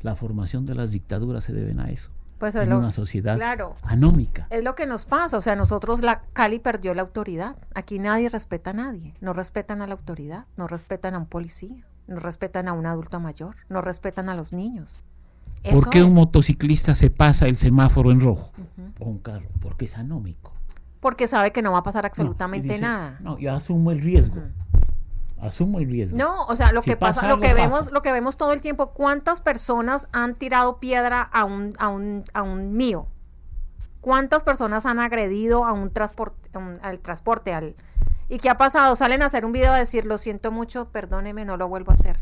la formación de las dictaduras, se deben a eso. Pues en una sociedad anómica. Es lo que nos pasa, o sea, nosotros, Cali perdió la autoridad. Aquí nadie respeta a nadie, no respetan a la autoridad, no respetan a un policía, no respetan a un adulto mayor, no respetan a los niños. ¿Por qué un motociclista se pasa el semáforo en rojo? O un carro, porque es anómico. Porque sabe que no va a pasar absolutamente nada. No, yo asumo el riesgo. Asumo el riesgo. No, o sea, lo que vemos todo el tiempo, ¿cuántas personas han tirado piedra a un mío? ¿Cuántas personas han agredido a al transporte? ¿Y qué ha pasado? Salen a hacer un video a decir, lo siento mucho, perdóneme, no lo vuelvo a hacer.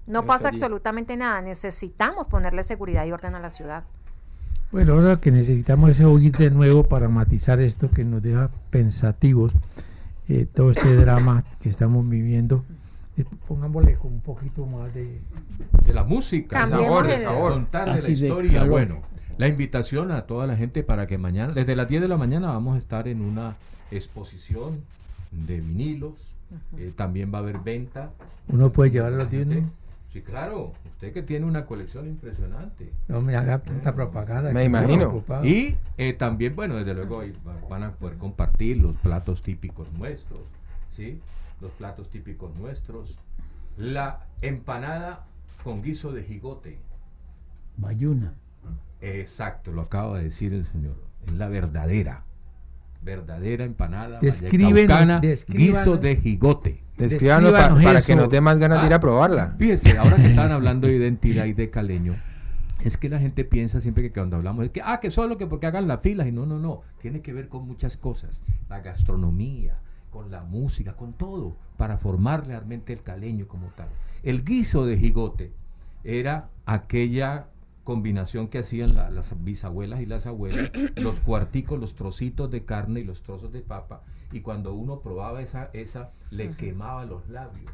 No pasa absolutamente nada. Necesitamos ponerle seguridad y orden a la ciudad. Bueno, ahora que necesitamos ese oír de nuevo para matizar esto que nos deja pensativos, todo este drama que estamos viviendo, pongámosle con un poquito más de la música, sabor, contar de la historia. Bueno, la invitación a toda la gente para que mañana, desde las 10 de la mañana vamos a estar en una exposición de vinilos, también va a haber venta. ¿Uno puede llevar a los dinos? Sí, claro, usted que tiene una colección impresionante. No me haga tanta propaganda. Me imagino. Y también, bueno, desde luego van a poder compartir los platos típicos nuestros, ¿sí? Los platos típicos nuestros. La empanada con guiso de jigote. Bayuna. Exacto, lo acaba de decir el señor. Es la verdadera empanada vallecaucana, guiso de jigote. Descríbanos para que nos dé más ganas de ir a probarla. Fíjese, ahora que estaban hablando de identidad y de caleño, es que la gente piensa siempre que cuando hablamos es que solo que porque hagan las filas, y no, tiene que ver con muchas cosas, la gastronomía, con la música, con todo, para formar realmente el caleño como tal. El guiso de jigote era aquella combinación que hacían las bisabuelas y las abuelas, los cuarticos, los trocitos de carne y los trozos de papa, y cuando uno probaba esa le quemaba los labios.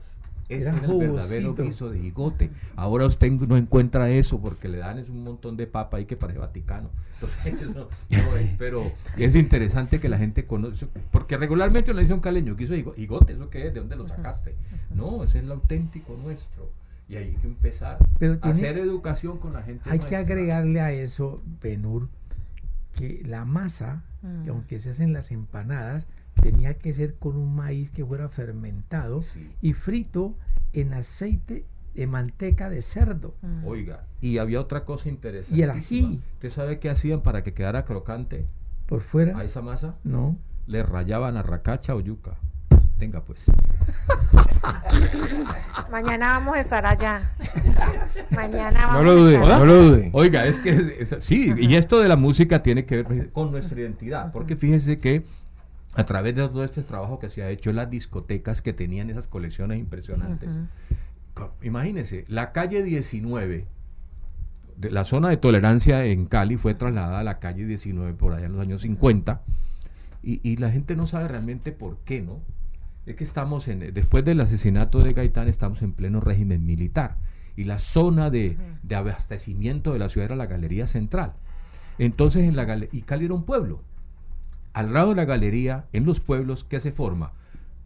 Ese era el verdadero guiso de jigote. Ahora usted no encuentra eso porque le dan un montón de papa ahí que parece Vaticano. Entonces no es, pero es interesante que la gente conoce, porque regularmente uno le dice a un caleño, guiso de jigote, ¿eso qué es? ¿De dónde lo sacaste? No, ese es el auténtico nuestro. Y hay que empezar a hacer educación con la gente. Hay que agregarle a eso, Benur, que la masa, que aunque se hacen las empanadas, tenía que ser con un maíz que fuera fermentado y frito en aceite de manteca de cerdo. Oiga, y había otra cosa interesante. Y el ají. ¿Usted sabe qué hacían para que quedara crocante? ¿Por fuera? ¿A esa masa? No. Le rayaban arracacha o yuca. Tenga pues. Mañana vamos a estar allá. Mañana vamos no lo dude. Oiga, es que sí, y esto de la música tiene que ver con nuestra identidad, porque fíjense que a través de todo este trabajo que se ha hecho en las discotecas que tenían esas colecciones impresionantes. Imagínense, la calle 19, de la zona de tolerancia en Cali fue trasladada a la calle 19 por allá en los años 50, y la gente no sabe realmente por qué, ¿no? Es que estamos después del asesinato de Gaitán, estamos en pleno régimen militar, y la zona de abastecimiento de la ciudad era la Galería Central. Entonces y Cali era un pueblo. Al lado de la galería, en los pueblos, ¿qué se forma?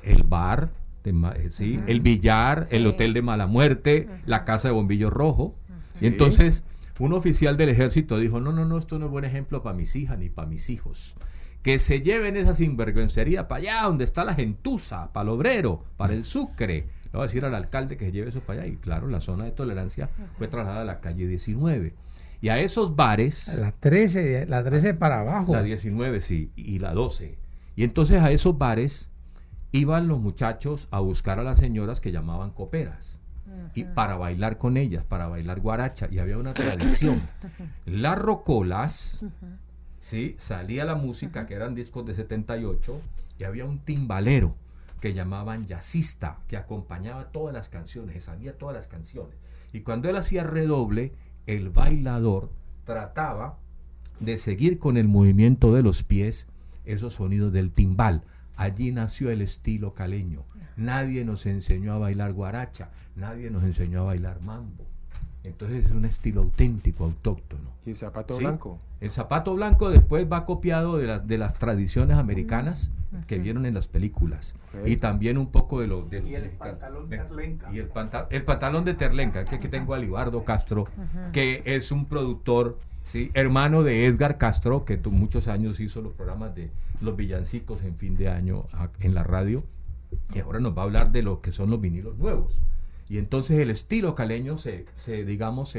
El bar, el billar, el hotel de mala muerte, la casa de bombillo rojo. Y entonces un oficial del ejército dijo, no, esto no es buen ejemplo para mis hijas ni para mis hijos. Que se lleven esa sinvergüencería para allá donde está la gentuza, para el obrero, para el Sucre, le voy a decir al alcalde que se lleve eso para allá. Y claro, la zona de tolerancia fue trasladada a la calle 19. Y a esos bares... La 13 para abajo. La 19, sí, y la 12. Y entonces a esos bares iban los muchachos a buscar a las señoras que llamaban coperas. Y para bailar con ellas, para bailar guaracha. Y había una tradición. Las rocolas, ¿sí? Salía la música, que eran discos de 78, y había un timbalero que llamaban jazzista, que acompañaba todas las canciones, que sabía todas las canciones. Y cuando él hacía redoble, el bailador trataba de seguir con el movimiento de los pies esos sonidos del timbal. Allí nació el estilo caleño. Nadie nos enseñó a bailar guaracha, nadie nos enseñó a bailar mambo. Entonces es un estilo auténtico, autóctono. ¿Y el zapato ¿Sí? blanco? El zapato blanco después va copiado de las tradiciones americanas que vieron en las películas. Okay. Y también un poco de lo de Y el pantalón terlenca. y el pantalón de terlenca, que aquí tengo a Libardo Castro, que es un productor, ¿sí? Hermano de Edgar Castro, que muchos años hizo los programas de los villancicos en fin de año en la radio, y ahora nos va a hablar de lo que son los vinilos nuevos. Y entonces el estilo caleño se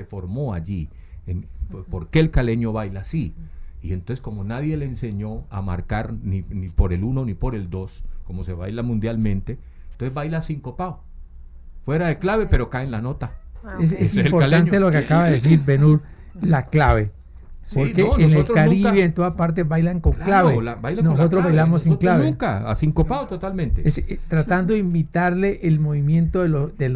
formó allí. ¿Por qué el caleño baila así? Y entonces, como nadie le enseñó a marcar ni por el 1 ni por el 2, como se baila mundialmente, entonces baila sincopado. Fuera de clave, pero cae en la nota. Es importante lo que acaba de decir Benur, la clave. Porque en el Caribe, nunca, en todas partes bailan con clave. Nosotros bailamos sin clave. Nunca, asincopado totalmente. Tratando de imitarle el movimiento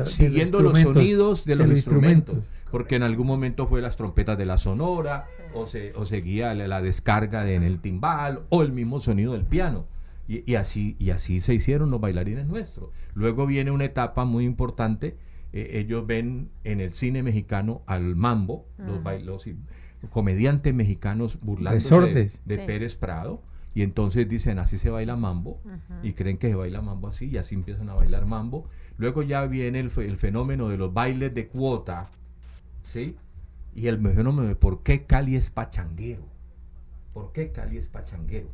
siguiendo los sonidos de los instrumentos. Porque en algún momento fue las trompetas de la sonora, o seguía la descarga en el timbal, o el mismo sonido del piano. Y así se hicieron los bailarines nuestros. Luego viene una etapa muy importante. Ellos ven en el cine mexicano al mambo, los comediantes mexicanos burlándose de Pérez Prado, y entonces dicen así se baila mambo, y creen que se baila mambo así, y así empiezan a bailar mambo. Luego ya viene el fenómeno de los bailes de cuota, ¿sí? Y el fenómeno de por qué Cali es pachanguero. ¿Por qué Cali es pachanguero?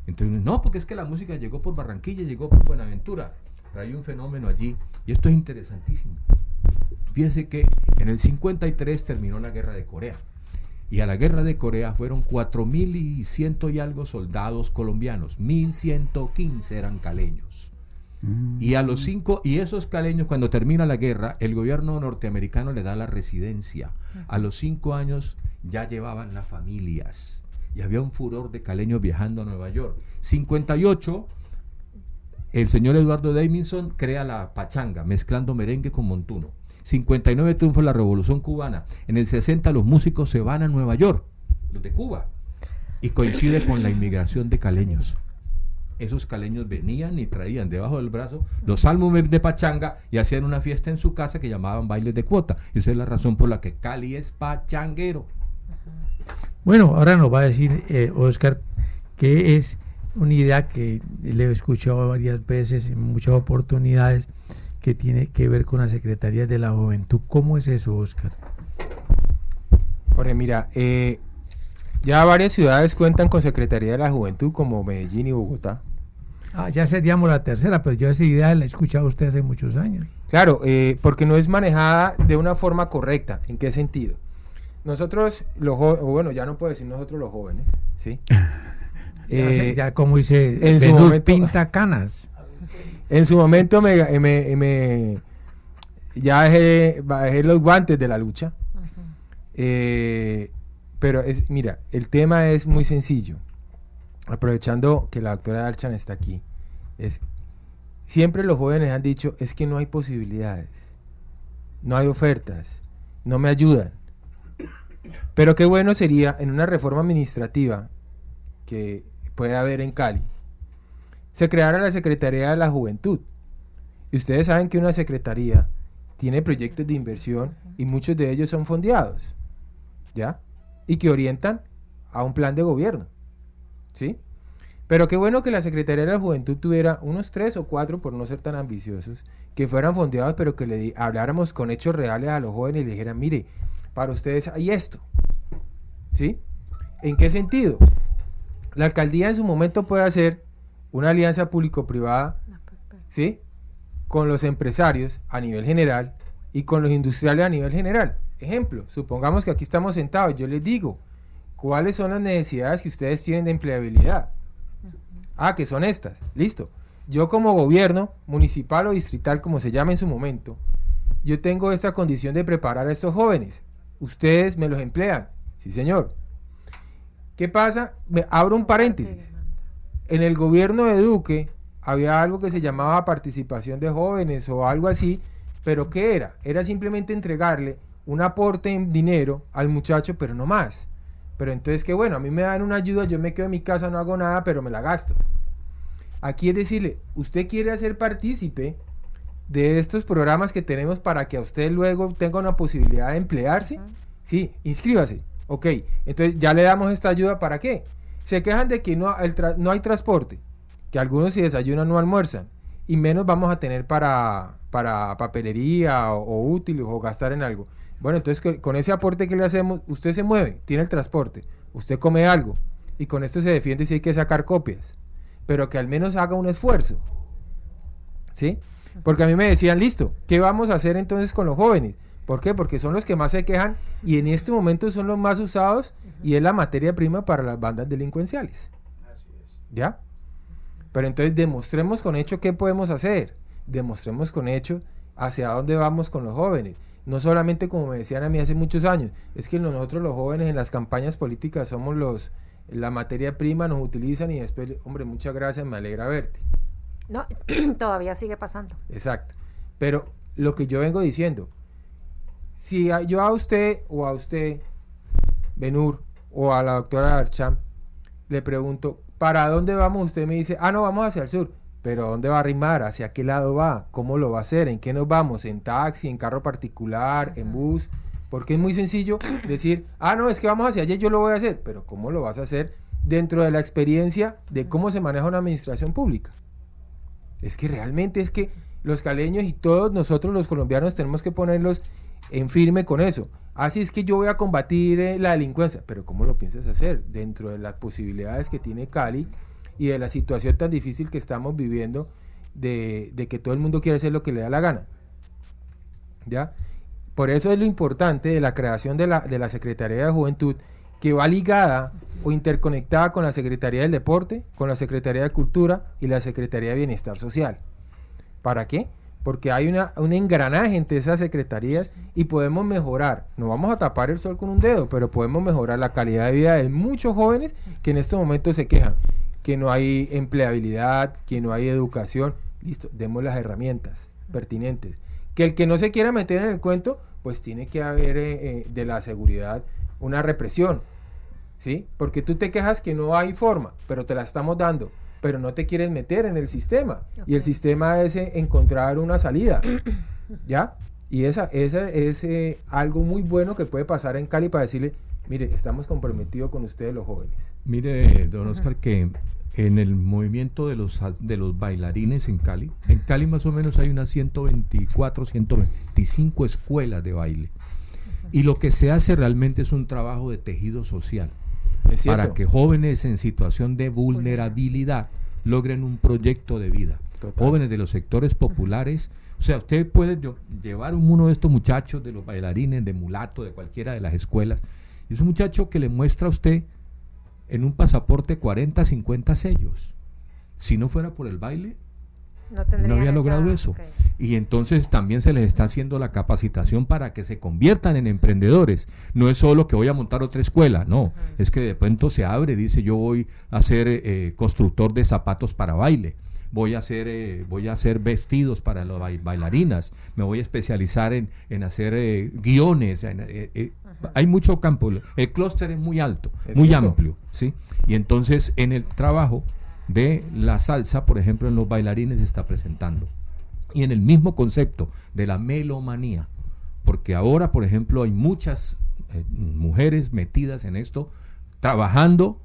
Entonces, no, porque es que la música llegó por Barranquilla, llegó por Buenaventura, pero hay un fenómeno allí, y esto es interesantísimo. Fíjense que en el 53 terminó la guerra de Corea. Y a la guerra de Corea fueron 4.100 y algo soldados colombianos, 1.115 eran caleños. Y y esos caleños, cuando termina la guerra, el gobierno norteamericano le da la residencia. A los 5 años ya llevaban las familias. Y había un furor de caleños viajando a Nueva York. 58, el señor Eduardo Davidson crea la pachanga, mezclando merengue con montuno. 59 triunfa la Revolución Cubana. En el 60 los músicos se van a Nueva York, los de Cuba, y coincide con la inmigración de caleños. Esos caleños venían y traían debajo del brazo los álbumes de pachanga y hacían una fiesta en su casa que llamaban bailes de cuota. Esa es la razón por la que Cali es pachanguero. Bueno, ahora nos va a decir Oscar que es una idea que le he escuchado varias veces en muchas oportunidades, que tiene que ver con las secretarías de la juventud. ¿Cómo es eso, Oscar? Jorge, mira, ya varias ciudades cuentan con secretaría de la juventud, como Medellín y Bogotá. Ya seríamos la tercera, pero yo esa idea la he escuchado a usted hace muchos años. Claro, porque no es manejada de una forma correcta. ¿En qué sentido? Nosotros, bueno, ya no puedo decir nosotros los jóvenes, ¿sí? Ya como dice, en su momento, pinta canas. En su momento ya bajé los guantes de la lucha. Pero mira, el tema es muy sencillo. Aprovechando que la doctora Darchan está aquí, siempre los jóvenes han dicho, es que no hay posibilidades, no hay ofertas, no me ayudan. Pero qué bueno sería en una reforma administrativa que puede haber en Cali, se creara la Secretaría de la Juventud. Y ustedes saben que una secretaría tiene proyectos de inversión y muchos de ellos son fondeados, ¿ya? Y que orientan a un plan de gobierno, ¿sí? Pero qué bueno que la Secretaría de la Juventud tuviera unos 3 o 4, por no ser tan ambiciosos, que fueran fondeados, pero que le habláramos con hechos reales a los jóvenes y le dijeran, mire, para ustedes hay esto, ¿sí? ¿En qué sentido? La alcaldía en su momento puede hacer una alianza público-privada, ¿sí? con los empresarios a nivel general y con los industriales a nivel general. Ejemplo, supongamos que aquí estamos sentados, yo les digo, ¿cuáles son las necesidades que ustedes tienen de empleabilidad? Ah, que son estas, listo. Yo como gobierno municipal o distrital, como se llama en su momento, yo tengo esta condición de preparar a estos jóvenes. Ustedes me los emplean. Sí, señor. ¿Qué pasa? Abro un paréntesis. En el gobierno de Duque había algo que se llamaba participación de jóvenes o algo así, pero ¿qué era? Era simplemente entregarle un aporte en dinero al muchacho, pero no más. Pero entonces, que bueno, a mí me dan una ayuda, yo me quedo en mi casa, no hago nada, pero me la gasto. Aquí es decirle, usted quiere hacer partícipe de estos programas que tenemos para que a usted luego tenga una posibilidad de emplearse. Sí, inscríbase. Ok, entonces ya le damos esta ayuda, ¿para qué? Se quejan de que no hay transporte, que algunos si desayunan no almuerzan, y menos vamos a tener para papelería o útiles o gastar en algo. Bueno, entonces con ese aporte que le hacemos, usted se mueve, tiene el transporte, usted come algo, y con esto se defiende si hay que sacar copias, pero que al menos haga un esfuerzo, ¿sí? Porque a mí me decían, listo, ¿qué vamos a hacer entonces con los jóvenes? ¿Por qué? Porque son los que más se quejan y en este momento son los más usados y es la materia prima para las bandas delincuenciales. Así es. ¿Ya? Pero entonces demostremos con hecho qué podemos hacer, demostremos con hecho hacia dónde vamos con los jóvenes. No solamente como me decían a mí hace muchos años, es que nosotros los jóvenes en las campañas políticas somos la materia prima, nos utilizan y después, hombre, muchas gracias, me alegra verte. No, todavía sigue pasando. Exacto. Pero lo que yo vengo diciendo, si yo a usted, Benur, o a la doctora Darcham, le pregunto, ¿para dónde vamos? Usted me dice, no, vamos hacia el sur. Pero ¿a dónde va a arrimar? ¿Hacia qué lado va? ¿Cómo lo va a hacer? ¿En qué nos vamos? ¿En taxi? ¿En carro particular? ¿En bus? Porque es muy sencillo decir, no, es que vamos hacia allá y yo lo voy a hacer. Pero ¿cómo lo vas a hacer dentro de la experiencia de cómo se maneja una administración pública? Es que realmente es que los caleños y todos nosotros los colombianos tenemos que ponerlos en firme con eso. Así es que yo voy a combatir la delincuencia, pero ¿cómo lo piensas hacer? Dentro de las posibilidades que tiene Cali y de la situación tan difícil que estamos viviendo de que todo el mundo quiere hacer lo que le da la gana. ¿Ya? Por eso es lo importante de la creación de la Secretaría de Juventud, que va ligada o interconectada con la Secretaría del Deporte, con la Secretaría de Cultura y la Secretaría de Bienestar Social. ¿Para qué? Porque hay un engranaje entre esas secretarías y podemos mejorar, no vamos a tapar el sol con un dedo, pero podemos mejorar la calidad de vida de muchos jóvenes que en estos momentos se quejan, que no hay empleabilidad, que no hay educación. Listo, demos las herramientas pertinentes. Que el que no se quiera meter en el cuento, pues tiene que haber de la seguridad una represión, ¿sí? Porque tú te quejas que no hay forma, pero te la estamos dando, pero no te quieres meter en el sistema. Okay. Y el sistema es encontrar una salida, ¿ya? Y esa es algo muy bueno que puede pasar en Cali para decirle, mire, estamos comprometidos con ustedes los jóvenes. Mire, don Oscar, que en el movimiento de los bailarines en Cali más o menos hay unas 124, 125 escuelas de baile. Y lo que se hace realmente es un trabajo de tejido social para que jóvenes en situación de vulnerabilidad logren un proyecto de vida. Total. Jóvenes de los sectores populares, o sea, usted puede llevar uno de estos muchachos de los bailarines, de mulato, de cualquiera de las escuelas, y es un muchacho que le muestra a usted en un pasaporte 40, 50 sellos. Si no fuera por el baile, no había logrado eso. Okay. Y entonces también se les está haciendo la capacitación para que se conviertan en emprendedores. No es solo que voy a montar otra escuela, no. Es que de pronto se abre, dice, yo voy a ser constructor de zapatos para baile. Voy a hacer vestidos para las bailarinas. Me voy a especializar en hacer guiones. Hay mucho campo. El clúster es muy alto, muy amplio, ¿sí? Y entonces en el trabajo de la salsa, por ejemplo, en los bailarines se está presentando. Y en el mismo concepto de la melomanía, porque ahora, por ejemplo, hay muchas mujeres metidas en esto, trabajando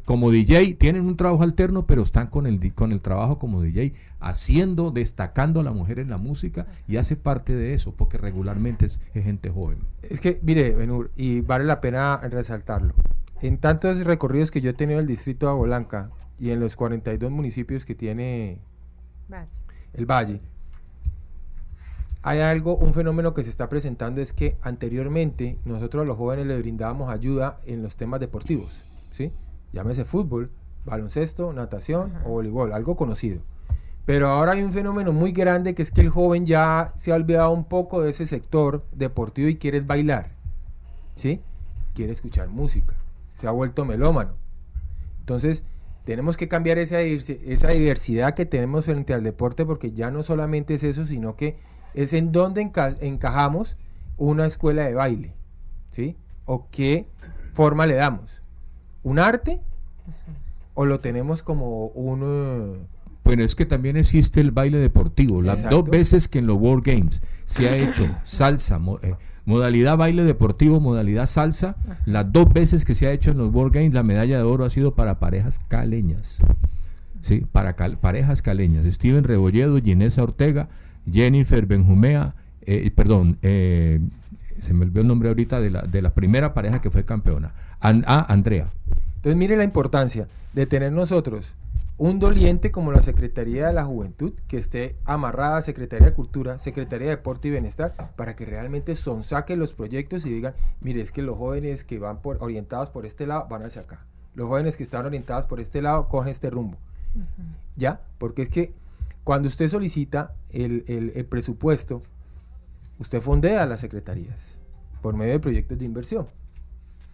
como DJ, tienen un trabajo alterno, pero están con el trabajo como DJ, destacando a la mujer en la música, y hace parte de eso, porque regularmente es gente joven. Es que, mire, Benur, y vale la pena resaltarlo, en tantos recorridos que yo he tenido en el distrito de Agua Blanca, y en los 42 municipios que tiene el Valle, hay algo, un fenómeno que se está presentando, es que anteriormente nosotros a los jóvenes les brindábamos ayuda en los temas deportivos, ¿sí? Llámese fútbol, baloncesto, natación o voleibol, algo conocido. Pero ahora hay un fenómeno muy grande, que es que el joven ya se ha olvidado un poco de ese sector deportivo y quiere bailar, ¿sí? Quiere escuchar música, se ha vuelto melómano. Entonces tenemos que cambiar esa diversidad que tenemos frente al deporte, porque ya no solamente es eso, sino que es en dónde encajamos una escuela de baile, ¿sí? O qué forma le damos, ¿un arte? ¿O lo tenemos como un... Bueno, es que también existe el baile deportivo. Las Exacto. 2 veces que en los World Games se ha hecho salsa, modalidad baile deportivo, modalidad salsa, las 2 veces que se ha hecho en los World Games, la medalla de oro ha sido para parejas caleñas. Sí, para parejas caleñas. Steven Rebolledo, Ginesa Ortega, Jennifer Benjumea, se me olvidó el nombre ahorita de la primera pareja que fue campeona, Andrea. Entonces mire la importancia de tener nosotros un doliente como la Secretaría de la Juventud, que esté amarrada a Secretaría de Cultura, Secretaría de Deporte y Bienestar, para que realmente sonsaquen los proyectos y digan, mire, es que los jóvenes que van orientados por este lado van hacia acá, los jóvenes que están orientados por este lado cogen este rumbo. ¿Ya? Porque es que cuando usted solicita el presupuesto, usted fondea a las secretarías por medio de proyectos de inversión,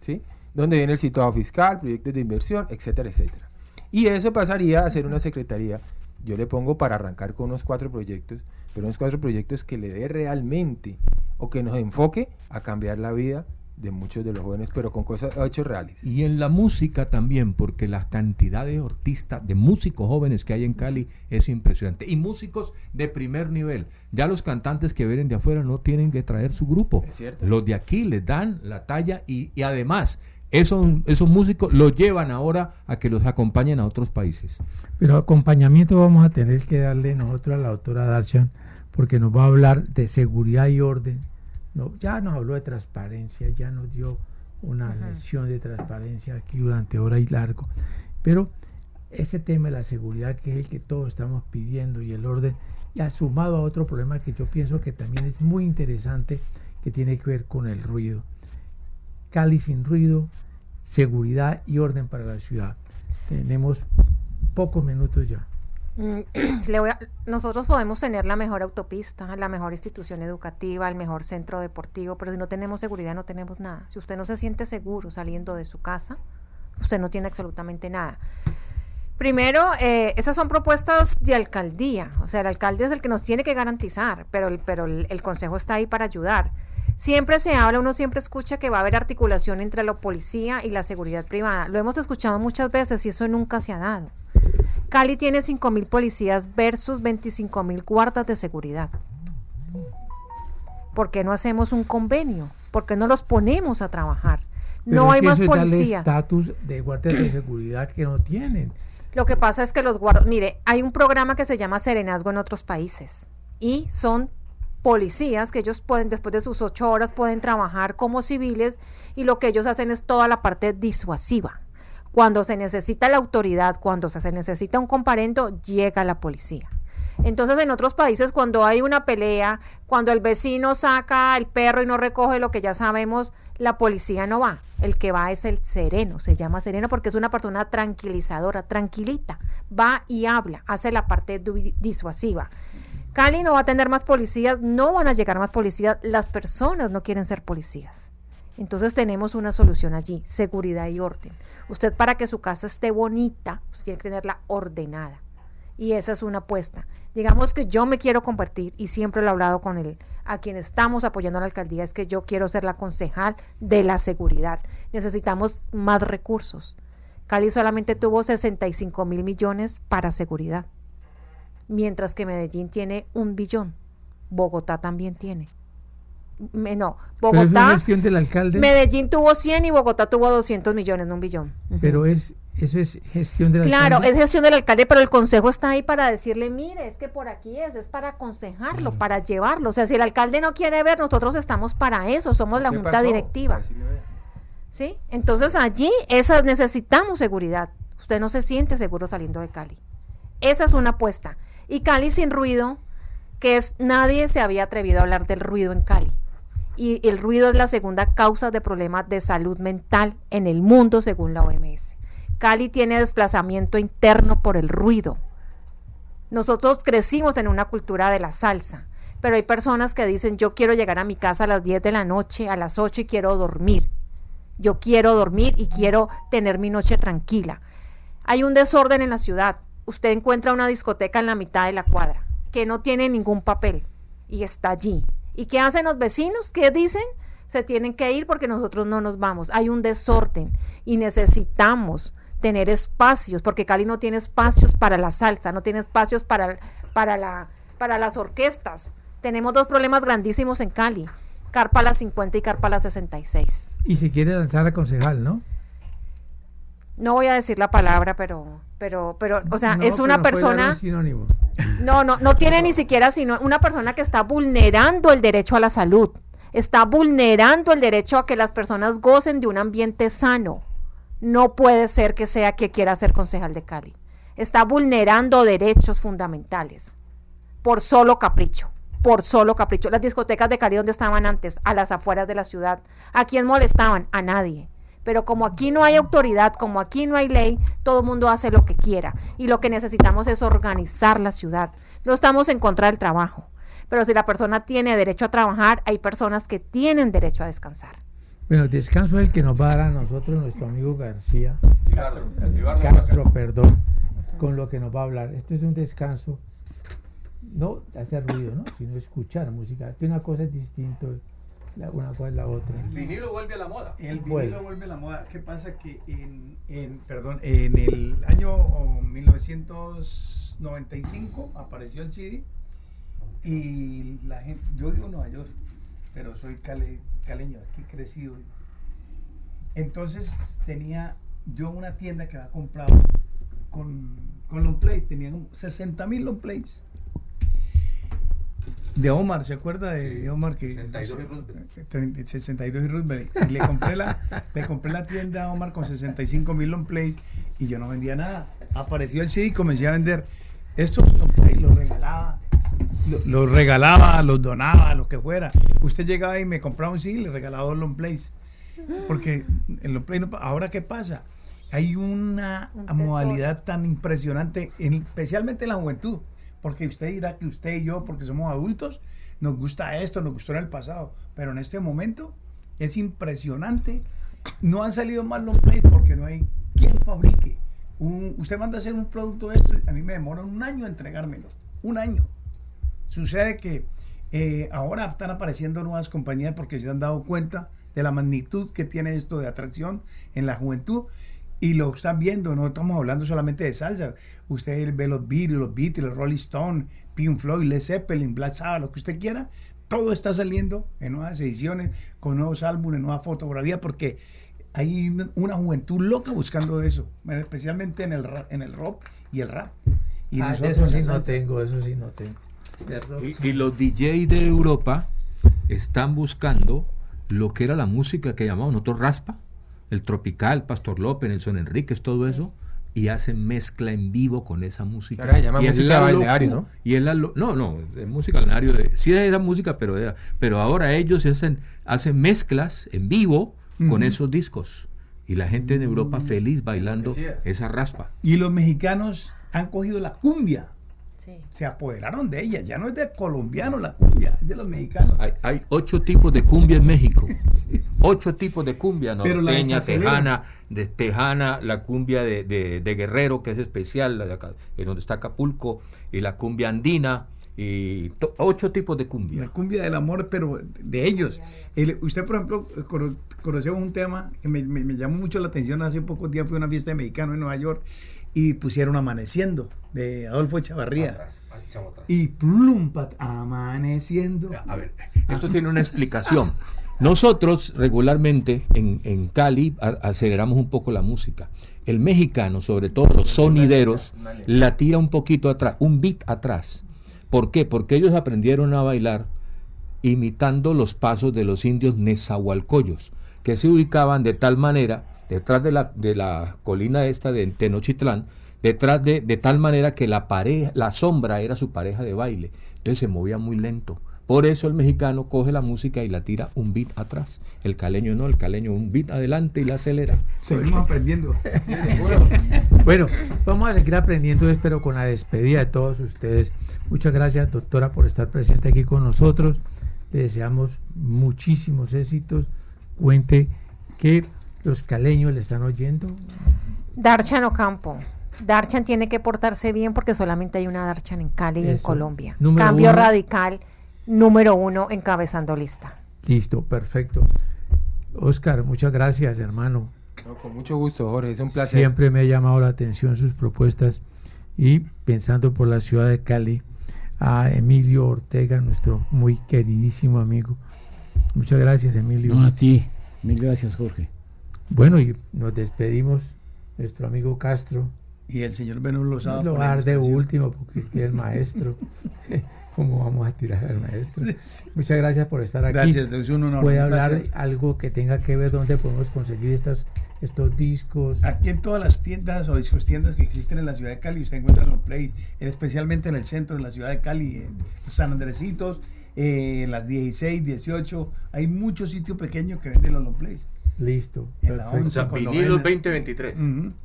¿sí? Donde viene el situado fiscal, proyectos de inversión, etcétera, etcétera. Y eso pasaría a ser una secretaría, yo le pongo para arrancar con unos 4 proyectos, pero unos 4 proyectos que le dé realmente, o que nos enfoque a cambiar la vida de muchos de los jóvenes, pero con hechos reales. Y en la música también, porque la cantidad de artistas, de músicos jóvenes que hay en Cali es impresionante. Y músicos de primer nivel. Ya los cantantes que vienen de afuera no tienen que traer su grupo. Es cierto. Los de aquí les dan la talla y además esos músicos los llevan ahora a que los acompañen a otros países. Pero acompañamiento vamos a tener que darle nosotros a la doctora Darshan, porque nos va a hablar de seguridad y orden. No, ya nos habló de transparencia, ya nos dio una lección de transparencia aquí durante hora y largo, pero ese tema de la seguridad, que es el que todos estamos pidiendo, y el orden, ya sumado a otro problema que yo pienso que también es muy interesante, que tiene que ver con el ruido. Cali sin ruido, seguridad y orden para la ciudad. Tenemos pocos minutos ya. Nosotros podemos tener la mejor autopista, la mejor institución educativa, el mejor centro deportivo, pero si no tenemos seguridad no tenemos nada. Si usted no se siente seguro saliendo de su casa, usted no tiene absolutamente nada. Primero, esas son propuestas de alcaldía, o sea, el alcalde es el que nos tiene que garantizar, pero el consejo está ahí para ayudar. Siempre se habla, uno siempre escucha que va a haber articulación entre la policía y la seguridad privada. Lo hemos escuchado muchas veces y eso nunca se ha dado. Cali tiene 5.000 policías versus 25.000 guardas de seguridad. ¿Por qué no hacemos un convenio? ¿Por qué no los ponemos a trabajar? Pero no es hay que más eso es darle policía. estatus de guardias de seguridad que no tienen. Lo que pasa es que los guardas, mire, hay un programa que se llama Serenazgo en otros países y son policías que ellos pueden, después de sus 8 horas, pueden trabajar como civiles y lo que ellos hacen es toda la parte disuasiva. Cuando se necesita la autoridad, cuando se necesita un comparendo, llega la policía. Entonces, en otros países, cuando hay una pelea, cuando el vecino saca el perro y no recoge lo que ya sabemos, la policía no va. El que va es el sereno, se llama sereno porque es una persona tranquilizadora, tranquilita. Va y habla, hace la parte disuasiva. Cali no va a tener más policías, no van a llegar más policías, las personas no quieren ser policías. Entonces tenemos una solución allí, seguridad y orden. Usted, para que su casa esté bonita, pues tiene que tenerla ordenada. Y esa es una apuesta. Digamos que yo me quiero convertir, y siempre lo he hablado con él, a quien estamos apoyando a la alcaldía, es que yo quiero ser la concejal de la seguridad. Necesitamos más recursos. Cali solamente tuvo 65.000 millones para seguridad, mientras que Medellín tiene 1 billón. Bogotá también tiene. No, Bogotá, pero es gestión del alcalde. Medellín tuvo 100 y Bogotá tuvo 200 millones, no 1 billón. Pero eso es gestión del alcalde. Claro, es gestión del alcalde, pero el consejo está ahí para decirle, mire, es que por aquí es para aconsejarlo, para llevarlo. O sea, si el alcalde no quiere ver, nosotros estamos para eso, somos la junta directiva. ¿Sí? Entonces allí necesitamos seguridad. Usted no se siente seguro saliendo de Cali. Esa es una apuesta. Y Cali sin ruido, nadie se había atrevido a hablar del ruido en Cali. Y el ruido es la segunda causa de problemas de salud mental en el mundo, según la OMS. Cali tiene desplazamiento interno por el ruido. Nosotros crecimos en una cultura de la salsa, pero hay personas que dicen, yo quiero llegar a mi casa a las 10 de la noche, a las 8 y quiero dormir. Yo quiero dormir y quiero tener mi noche tranquila. Hay un desorden en la ciudad. Usted encuentra una discoteca en la mitad de la cuadra que no tiene ningún papel y está allí. ¿Y qué hacen los vecinos? ¿Qué dicen? Se tienen que ir porque nosotros no nos vamos. Hay un desorden y necesitamos tener espacios, porque Cali no tiene espacios para la salsa, no tiene espacios para las orquestas. Tenemos dos problemas grandísimos en Cali, Carpa La 50 y Carpa La 66. Y si quiere lanzar a concejal, ¿no? No voy a decir la palabra, pero, o sea, No, es una pero puede dar persona... un sinónimo. No tiene ni siquiera sino una persona que está vulnerando el derecho a la salud, está vulnerando el derecho a que las personas gocen de un ambiente sano. No puede ser que sea quien quiera ser concejal de Cali. Está vulnerando derechos fundamentales por solo capricho. Las discotecas de Cali, ¿dónde estaban antes? A las afueras de la ciudad. ¿A quién molestaban? A nadie. Pero como aquí no hay autoridad, como aquí no hay ley, todo el mundo hace lo que quiera. Y lo que necesitamos es organizar la ciudad. No estamos en contra del trabajo. Pero si la persona tiene derecho a trabajar, hay personas que tienen derecho a descansar. Bueno, el descanso es el que nos va a dar a nosotros nuestro amigo García. Castro, perdón, con lo que nos va a hablar. Este es un descanso, no hacer ruido, ¿no? Sino escuchar música. Que una cosa es distinto, una cosa es la otra. El vinilo vuelve a la moda. El vinilo vuelve a la moda. ¿Qué pasa? Que en el año 1995 apareció el CD y la gente, yo vivo en Nueva York, pero soy caleño, aquí crecido. Entonces tenía yo una tienda que había comprado con long plays, tenía 60,000 long plays. De Omar, ¿se acuerda de Omar? Que 62 y Roosevelt. Y le compré la tienda a Omar con 65,000 long plays y yo no vendía nada. Apareció el CD y comencé a vender estos long plays, los regalaba, los donaba, lo que fuera. Usted llegaba y me compraba un CD y le regalaba 2 long plays. Porque en long play ahora ¿qué pasa? Hay una modalidad tan impresionante, especialmente en la juventud. Porque usted dirá que usted y yo, porque somos adultos, nos gusta esto, nos gustó en el pasado, pero en este momento es impresionante. No han salido más long play porque no hay quien fabrique. Usted manda a hacer un producto de esto, a mí me demora un año entregármelo, un año. Sucede que ahora están apareciendo nuevas compañías porque se han dado cuenta de la magnitud que tiene esto de atracción en la juventud. Y lo están viendo, no estamos hablando solamente de salsa. Usted ve los Beatles, los Rolling Stones, Pink Floyd, Led Zeppelin, Black Sabbath, lo que usted quiera. Todo está saliendo en nuevas ediciones, con nuevos álbumes, nueva fotografía, porque hay una juventud loca buscando eso, especialmente en el rock y el rap. Y eso sí no tengo. Y los DJ de Europa están buscando lo que era la música que llamamos nosotros raspa, el tropical, Pastor López, Nelson Enríquez, todo eso, y hacen mezcla en vivo con esa música. Ahora se llama música balneario, ¿no? Y es música balneario, sí es esa música, pero ahora ellos hacen mezclas en vivo con esos discos. Y la gente en Europa feliz bailando esa raspa. Y los mexicanos han cogido la cumbia. Se apoderaron de ella, ya no es de colombianos la cumbia, es de los mexicanos. Hay 8 tipos de cumbia en México. 8 tipos de cumbia, norteña, tejana, la cumbia de Guerrero, que es especial, la de acá, en donde está Acapulco, y la cumbia andina, y 8 tipos de cumbia. La cumbia del amor, pero de ellos. Usted, por ejemplo, conoció un tema que me llamó mucho la atención. Hace pocos días fui a una fiesta de mexicano en Nueva York y pusieron Amaneciendo de Adolfo Echavarría. Y plumpat, amaneciendo. A ver, esto tiene una explicación. Nosotros regularmente en Cali aceleramos un poco la música. El mexicano, sobre todo los sonideros, la tira un poquito atrás, un beat atrás. ¿Por qué? Porque ellos aprendieron a bailar imitando los pasos de los indios nezahualcóyos, que se ubicaban de tal manera detrás de la colina esta de Tenochtitlán, detrás de tal manera que la sombra era su pareja de baile. Entonces se movía muy lento. Por eso el mexicano coge la música y la tira un beat atrás. El caleño no, el caleño un beat adelante y la acelera. Seguimos aprendiendo. Bueno, vamos a seguir aprendiendo, espero, con la despedida de todos ustedes. Muchas gracias, doctora, por estar presente aquí con nosotros. Le deseamos muchísimos éxitos. Cuente que los caleños le están oyendo. Darshan Ocampo. Darshan tiene que portarse bien porque solamente hay una Darshan en Cali y en Colombia. Cambio radical, número 1, encabezando lista. Listo, perfecto. Oscar, muchas gracias, hermano. No, con mucho gusto, Jorge, es un placer. Siempre me ha llamado la atención sus propuestas y pensando por la ciudad de Cali, a Emilio Ortega, nuestro muy queridísimo amigo. Muchas gracias, Emilio. No, a ti. Mil gracias, Jorge. Bueno, y nos despedimos, nuestro amigo Castro. Y el señor Benur Lozada. Lo va a dar de último porque es el maestro. ¿Cómo vamos a tirar al maestro? Muchas gracias por estar aquí. Gracias, es un honor. ¿Puede hablar de algo que tenga que ver dónde podemos conseguir estos discos? Aquí en todas las tiendas o discos tiendas que existen en la ciudad de Cali, usted encuentra long play, especialmente en el centro de la ciudad de Cali, en San Andresitos, en las 16, 18. Hay muchos sitios pequeños que venden los long plays. Listo. En la 11, Vinilos 2023.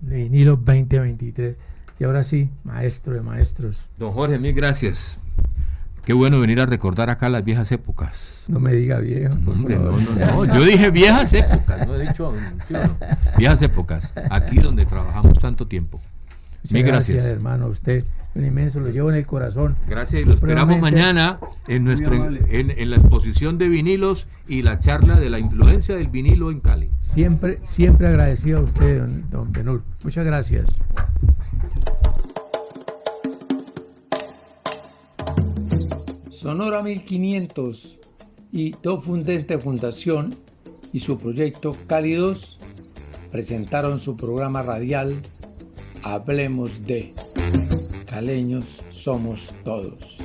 Vinilos 2023. Y ahora sí, maestro de maestros. Don Jorge, mil gracias. Qué bueno venir a recordar acá las viejas épocas. No me diga viejo. Hombre, no. Yo dije viejas épocas, no he dicho ¿sí o no? Viejas épocas, aquí donde trabajamos tanto tiempo. Mil gracias. Hermano, usted un inmenso, lo llevo en el corazón. Gracias y lo esperamos mañana en en la exposición de vinilos y la charla de la influencia del vinilo en Cali. Siempre agradecido a usted, don Benur. Muchas gracias. Sonora 1500 y Do Fundente Fundación y su proyecto Cali 2 presentaron su programa radial Hablemos de Caleños Somos Todos.